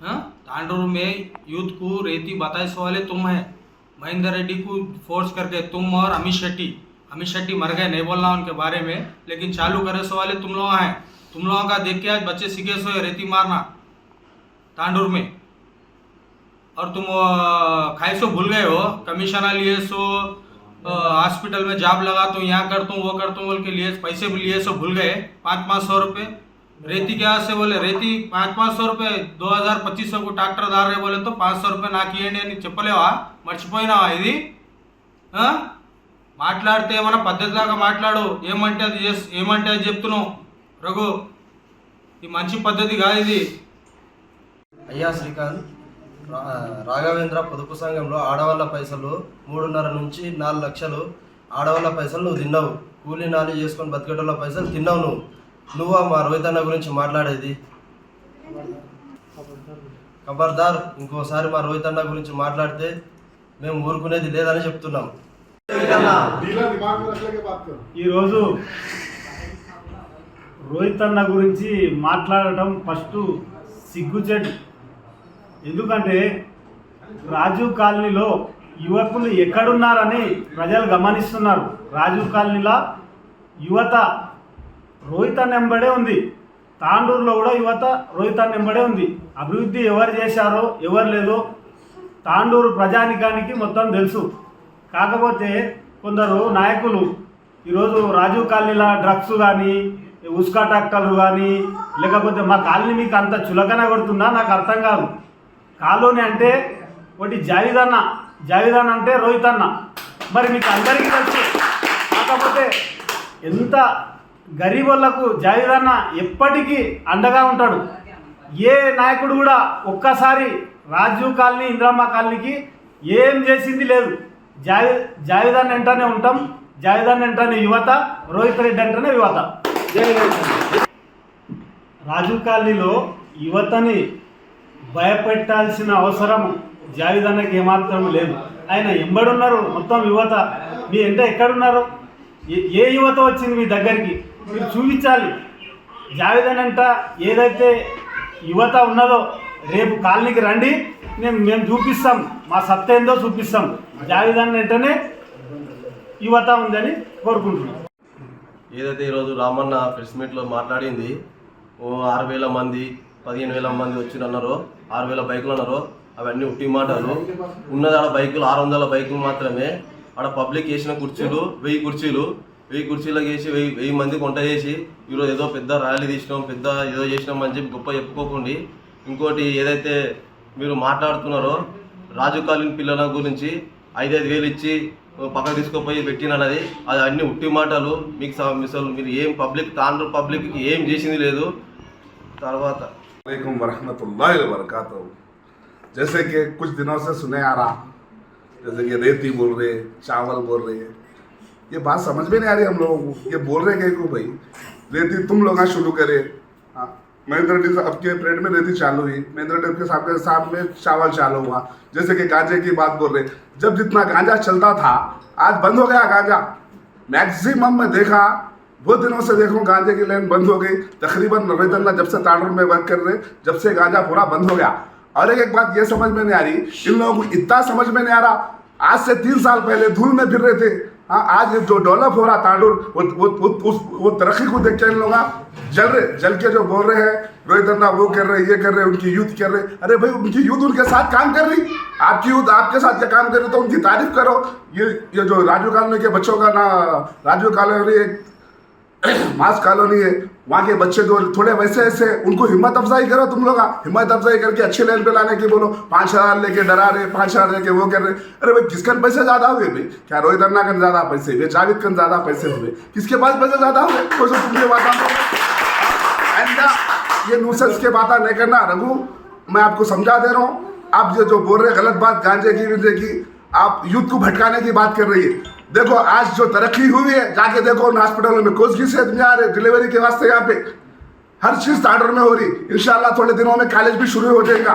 हाँ, तांडूर में यूथ को रेती बताए वाले तुम है, महेंद्र रेड्डी को फोर्स करके तुम और अमित शेट्टी मर गए, नहीं बोलना उनके बारे में, लेकिन चालू करे वाले तुम लोग हैं। तुम लोगों का देख के आज बच्चे सीखे सो रेती मारना तांडूर में, और तुम खाए सो भूल गए हो, कमीशन लिए सो हॉस्पिटल में जॉब लगा तो यहाँ करता हूँ वो करता हूँ बोल के लिए पैसे भी लिए सो भूल गए। 500 रुपये रेती क्या से बोले, रेती 500 रुपये 2025 को ट्रैक्टर दार रहे बोले तो 500 रुपये ना किए చెప్పలేవా, మర్చిపోయినావా ఇది? మాట్లాడితే ఏమన్నా పద్ధతిలాగా మాట్లాడు, ఏమంటే అది చెప్తున్నావు రఘు, ఈ మంచి పద్ధతి కాదు ఇది. అయ్యా శ్రీకాంత్, రాఘవేంద్ర పొదుపు సంఘంలో ఆడవాళ్ళ పైసలు 3.5 నుంచి 4 లక్షలు ఆడవాళ్ళ పైసలు నువ్వు తిన్నావు, కూలీ నాలి చేసుకొని బతికేటోళ్ళ పైసలు తిన్నావు నువ్వు మా రోహిత్ అన్న గురించి మాట్లాడేది? ఖబర్దార్, ఇంకోసారి మా రోహిత్ అన్న గురించి మాట్లాడితే మేము ఊరుకునేది లేదని చెప్తున్నాం. ఈరోజు రోహిత్ అన్న గురించి మాట్లాడటం ఫస్ట్ సిగ్గుచేటు. ఎందుకంటే రాజీవ్ కాలనీలో యువకులు ఎక్కడున్నారని ప్రజలు గమనిస్తున్నారు. రాజీవ్ కాలనీలో యువత రోహిత్ అన్న వెంబడే ఉంది, తాండూరులో కూడా యువత రోహిత్ అన్న వెంబడే ఉంది. అభివృద్ధి ఎవరు చేశారో ఎవరు లేదో తాండూరు ప్రజానికానికి మొత్తం తెలుసు. కాకపోతే కొందరు నాయకులు ఈరోజు రాజీవ్ కాలనీలో డ్రగ్స్ కానీ ఉస్కా ట్రాక్టర్లు కానీ, లేకపోతే మా కాలనీ మీకు అంత చులకన కొడుతుందా నాకు అర్థం కాదు. కాలనీ అంటే ఒకటి జావిదన్న అంటే రోహిత్ అన్న, మరి మీకు అందరికీ తెలుసు. కాకపోతే ఎంత గరీబ్ వాళ్ళకు జావిదన్న ఎప్పటికీ అండగా ఉంటాడు. ఏ నాయకుడు కూడా ఒక్కసారి రాజీవ్ కాలనీ ఇందిరమ్మ కాలనీకి ఏం చేసింది లేదు. జావిదన్న వెంటనే ఉంటాం, జావిదన్న వెంటనే యువత, రోహిత్ రెడ్డి అంటేనే యువత. రాజీవ్ కాలనీలో యువతని భయపెట్టాల్సిన అవసరం జావిదన్నకి ఏమాత్రం లేదు. ఆయన ఎంబడున్నారు మొత్తం యువత. మీ ఎంత ఎక్కడున్నారు? ఏ యువత వచ్చింది మీ దగ్గరికి? మీరు చూపించాలి. జావిదన్న అంట ఏదైతే యువత ఉన్నదో రేపు కాలనీకి రండి, మేము చూపిస్తాం, మా సత్తా ఏందో చూపిస్తాం. జావిదన్న వెంటనే యువత ఉందని కోరుకుంటున్నాం. ఏదైతే ఈరోజు రామన్న ప్రెస్ మీట్లో మాట్లాడింది ఓ 6,000 మంది 15,000 మంది వచ్చిరన్నారు, 6,000 బైకులు అన్నారు. అవన్నీ ఉట్టి మాటలు. ఉన్నది ఆడ బైకులు 600 బైకులు మాత్రమే. ఆడ పబ్లిక్ వేసిన కుర్చీలు 1000 కుర్చీలకు వేసి 1000 మందికి వంట చేసి ఈరోజు ఏదో పెద్ద ర్యాలీ తీసినాం, పెద్ద ఏదో చేసినాం అని చెప్పి గొప్ప చెప్పుకోకండి. ఇంకోటి ఏదైతే మీరు మాట్లాడుతున్నారో రాజు కాలిన్ పిల్లల గురించి 5,000 ఇచ్చి పక్కకు తీసుకుపోయి పెట్టినది, అది అన్ని ఉట్టి మాటలు. మీకు మీరు ఏం పబ్లిక్ తాండ్రు పబ్లిక్కి ఏం చేసింది లేదు. తర్వాత वालेकुम वरहमतुल्लाहि वबरकातुहू। जैसे कि कुछ दिनों से सुने आ रहा, जैसे कि रेती बोल रहे, चावल बोल रहे, ये बात समझ में नहीं आ रही हम लोगों को। ये बोल रहे हैं कि भाई रेती तुम लोग शुरू करे। हाँ, महेंद्र जी साहब के परेड में रेती चालू हुई, महेंद्र जी के साथ में चावल चालू हुआ। जैसे कि गांजे की बात बोल रहे, जब जितना गांजा चलता था आज बंद हो गया गांजा। मैक्सिमम में देखा बहुत दिनों से देखो गांजे की लाइन बंद हो गई। तकरीबन रोहितन्ना जब से तांडूर में वर्क कर रहे, जब से गांजा पूरा बंद हो गया। और एक बात ये समझ में नहीं आ रही, इन लोगों को इतना समझ में नहीं आ रहा, आज से 3 साल पहले धूल में फिर रहे थे। हाँ, आज जो डेवलप हो रहा तांडूर, वो तरक्की को देख के इन लोग जल के जो बोल रहे हैं रोहितन्ना वो कर रहे, ये कर रहे, उनकी यूथ कर रहे। अरे भाई उनकी यूथ उनके साथ काम कर रही, आपकी यूथ आपके साथ क्या काम कर रही, तो उनकी तारीफ करो। ये जो राजू कॉलोनी के बच्चों का ना, राजू कॉलोनी एक मास कॉलोनी है, वहाँ के बच्चे जो थोड़े वैसे ऐसे, उनको हिम्मत अफजाई करो। तुम लोग हिम्मत अफजाई करके अच्छे लेवल पे लाने की बोलो। 5,000 लेके डरा रहे, 5,000 लेके वो कर रहे। अरे भाई किसके पैसे ज्यादा हुए भाई? क्या रोहितन्ना के ज्यादा पैसे हुए, जावेद के ज्यादा पैसे हुए, किसके पास पैसे ज्यादा हुए? कोई तुमसे बात ये न्यूसेंस के बात नहीं करना। रघु मैं आपको समझा दे रहा हूँ, आप जो बोल रहे गलत बात गांजे की, आप यूथ को भटकाने की बात कर रही है। देखो आज जो तरक्की हुई है, जाके देखो उन हॉस्पिटलों में कोच की सेहत में आ रहे, डिलीवरी के वास्ते यहाँ पे हर चीज तांडूर में हो रही। इंशाल्लाह थोड़े दिनों में कॉलेज भी शुरू हो जाएगा।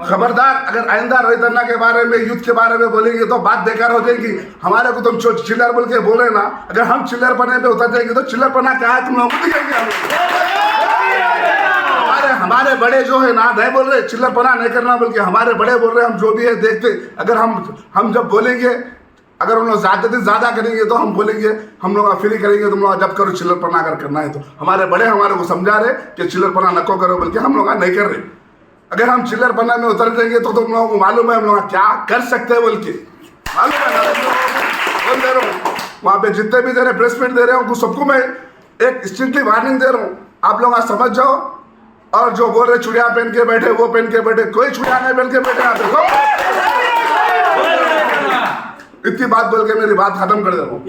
खबरदार अगर आइंदा रोहितन्ना के बारे में, यूथ के बारे में बोलेंगे तो बात बेकार हो जाएगी। हमारे को तुम चिल्लर बोल के बोले ना, अगर हम चिल्लर पने पे उतर जाएंगे तो चिल्लर पना क्या है तुम लोगों को दिखाएंगे हम। हमारे बड़े जो है ना नहीं बोल रहे चिल्लर पना नहीं करना, बल्कि हमारे बड़े बोल रहे हम जो भी है देखते। अगर हम जब बोलेंगे, अगर हम लोग ज्यादा करेंगे तो हम बोलेंगे हम लोग फ्री करेंगे, तुम लोग जब करो चिल्लरपना अगर करना है तो। हमारे बड़े हमारे को समझा रहे कि चिल्लरपना नको करो, बल्कि हम लोग नहीं कर रहे। अगर हम चिल्लरपना में उतर जाएंगे तो तुम लोगों को मालूम है हम लोग क्या कर सकते हैं, बोल के मालूम है। बोल दे रहा हूँ, वहाँ पे जितने भी दे रहे प्रेस मीट दे रहे हैं सबको मैं एक स्ट्रिक्टली वार्निंग दे रहा हूँ, आप लोग आज समझ जाओ। और जो बोल रहे चुड़िया पहन के बैठे, वो पहन के बैठे, कोई चुड़िया नहीं पहन के बैठे यहाँ पे। इतनी बात बोल के मेरी बात खत्म कर दे रहा हूँ।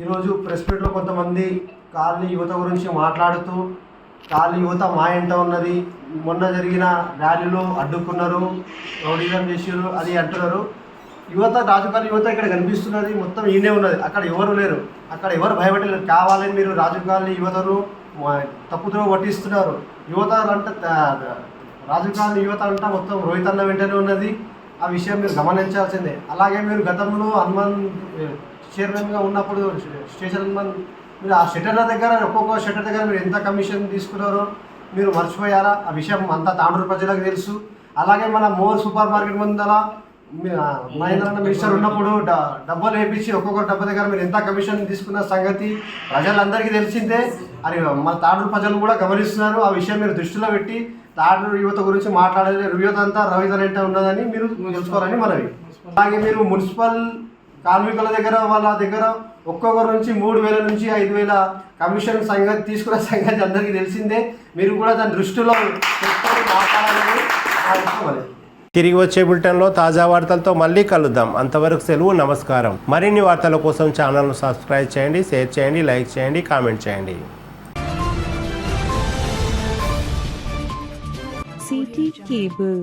ఈరోజు ప్రెస్ మీట్లో కొంతమంది కాలనీ యువత గురించి మాట్లాడుతూ కాలనీ యువత మా ఎంట ఉన్నది, మొన్న జరిగిన ర్యాలీలో అడ్డుకున్నారు, రౌడీజం చేసారు అది అంటున్నారు. యువత రాజుకాలి యువత ఇక్కడ కనిపిస్తున్నది, మొత్తం ఈయనే ఉన్నది, అక్కడ ఎవరు లేరు, అక్కడ ఎవరు భయపడలేరు. కావాలని మీరు రాజుకాలి యువతను తప్పుతో పట్టిస్తున్నారు. యువత అంటే రాజుకాలి యువత అంట మొత్తం రోహితన్న వెంటనే ఉన్నది, ఆ విషయం మీరు గమనించాల్సిందే. అలాగే మీరు గతంలో హనుమాన్ చైర్మన్గా ఉన్నప్పుడు స్టేషన్ హనుమాన్ మీరు ఆ షట్టర్ల దగ్గర ఒక్కొక్క షట్టర్ దగ్గర మీరు ఎంత కమిషన్ తీసుకున్నారో మీరు మర్చిపోయారా? ఆ విషయం అంతా తాండూరు ప్రజలకు తెలుసు. అలాగే మన మోర్ సూపర్ మార్కెట్ ముందర మహేంద్రన్న మినిస్టర్ ఉన్నప్పుడు డబ్బులు వేయించి ఒక్కొక్క డబ్బు దగ్గర మీరు ఎంత కమిషన్ తీసుకున్న సంగతి ప్రజలందరికీ తెలిసిందే. అది మన తాండూరు ప్రజలు కూడా గమనిస్తున్నారు. ఆ విషయం మీరు దృష్టిలో పెట్టి తాండూరు యువత గురించి మాట్లాడే యువత అంతా రోహితన్న ఉన్నదని మీరు తెలుసుకోవాలని మనవి. అలాగే మీరు మున్సిపల్ కార్మికుల దగ్గర వాళ్ళ దగ్గర ఒక్కొక్కరి నుంచి 3,000 నుంచి 5,000 కమిషన్ సంగతి తీసుకున్న సంగతి అందరికీ తెలిసిందే. మీరు కూడా దాని దృష్టిలో మాట్లాడాలని. తిరిగి వచ్చే బులెటిన్లో తాజా వార్తలతో మళ్ళీ కలుద్దాం. అంతవరకు సెలవు, నమస్కారం. మరిన్ని వార్తల కోసం ఛానల్ను సబ్స్క్రైబ్ చేయండి, షేర్ చేయండి, లైక్ చేయండి, కామెంట్ చేయండి. CT Cable